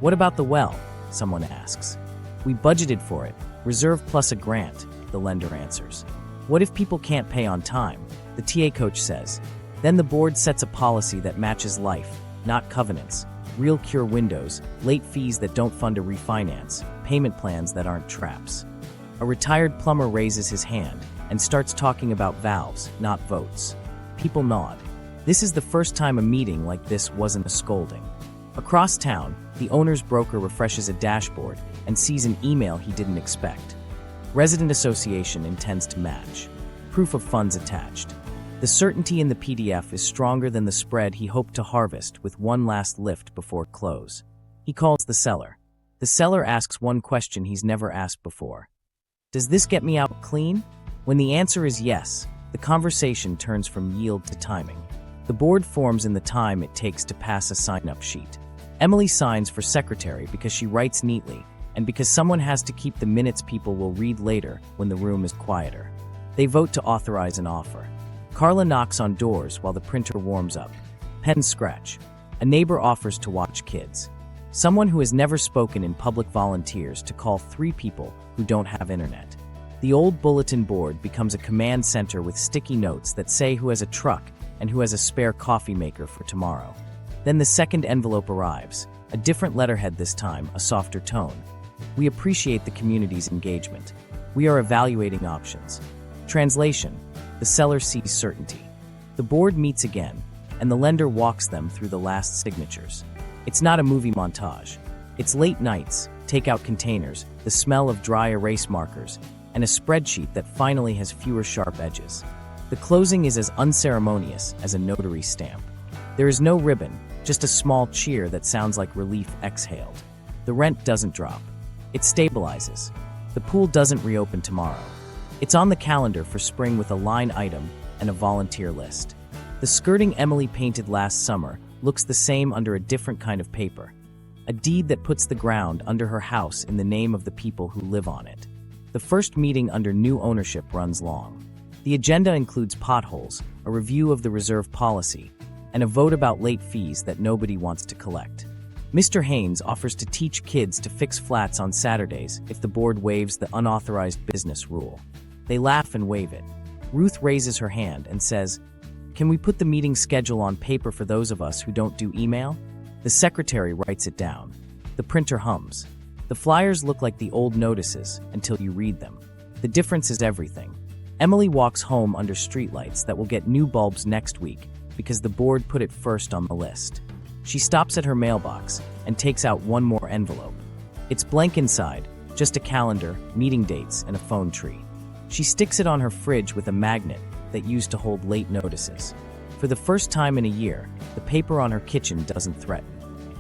What about the well? Someone asks. We budgeted for it, reserve plus a grant, the lender answers. What if people can't pay on time? The TA coach says. Then the board sets a policy that matches life, not covenants. Real cure windows, late fees that don't fund a refinance, payment plans that aren't traps. A retired plumber raises his hand and starts talking about valves, not votes. People nod. This is the first time a meeting like this wasn't a scolding. Across town, the owner's broker refreshes a dashboard and sees an email he didn't expect. Resident Association intends to match. Proof of funds attached. The certainty in the PDF is stronger than the spread he hoped to harvest with one last lift before close. He calls the seller. The seller asks one question he's never asked before. Does this get me out clean? When the answer is yes, the conversation turns from yield to timing. The board forms in the time it takes to pass a sign-up sheet. Emily signs for secretary because she writes neatly, and because someone has to keep the minutes people will read later when the room is quieter. They vote to authorize an offer. Carla knocks on doors while the printer warms up. Pens scratch. A neighbor offers to watch kids. Someone who has never spoken in public volunteers to call 3 people who don't have internet. The old bulletin board becomes a command center with sticky notes that say who has a truck and who has a spare coffee maker for tomorrow. Then the second envelope arrives, a different letterhead this time, a softer tone. We appreciate the community's engagement. We are evaluating options. Translation: the seller sees certainty. The board meets again, and the lender walks them through the last signatures. It's not a movie montage. It's late nights, takeout containers, the smell of dry erase markers, and a spreadsheet that finally has fewer sharp edges. The closing is as unceremonious as a notary stamp. There is no ribbon, just a small cheer that sounds like relief exhaled. The rent doesn't drop. It stabilizes. The pool doesn't reopen tomorrow. It's on the calendar for spring with a line item and a volunteer list. The skirting Emily painted last summer looks the same under a different kind of paper. A deed that puts the ground under her house in the name of the people who live on it. The first meeting under new ownership runs long. The agenda includes potholes, a review of the reserve policy, and a vote about late fees that nobody wants to collect. Mr. Haynes offers to teach kids to fix flats on Saturdays if the board waives the unauthorized business rule. They laugh and waive it. Ruth raises her hand and says, "Can we put the meeting schedule on paper for those of us who don't do email?" The secretary writes it down. The printer hums. The flyers look like the old notices until you read them. The difference is everything. Emily walks home under streetlights that will get new bulbs next week because the board put it first on the list. She stops at her mailbox and takes out one more envelope. It's blank inside, just a calendar, meeting dates, and a phone tree. She sticks it on her fridge with a magnet that used to hold late notices. For the first time in a year, the paper on her kitchen doesn't threaten.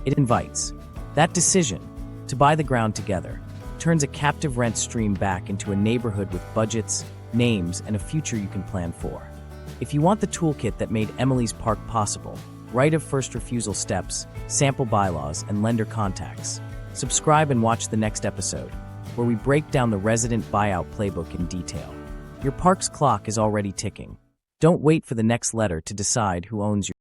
It invites. That decision, to buy the ground together, turns a captive rent stream back into a neighborhood with budgets, names, and a future you can plan for. If you want the toolkit that made Emily's Park possible, right of first refusal steps, sample bylaws, and lender contacts, subscribe and watch the next episode, where we break down the resident buyout playbook in detail. Your park's clock is already ticking. Don't wait for the next letter to decide who owns your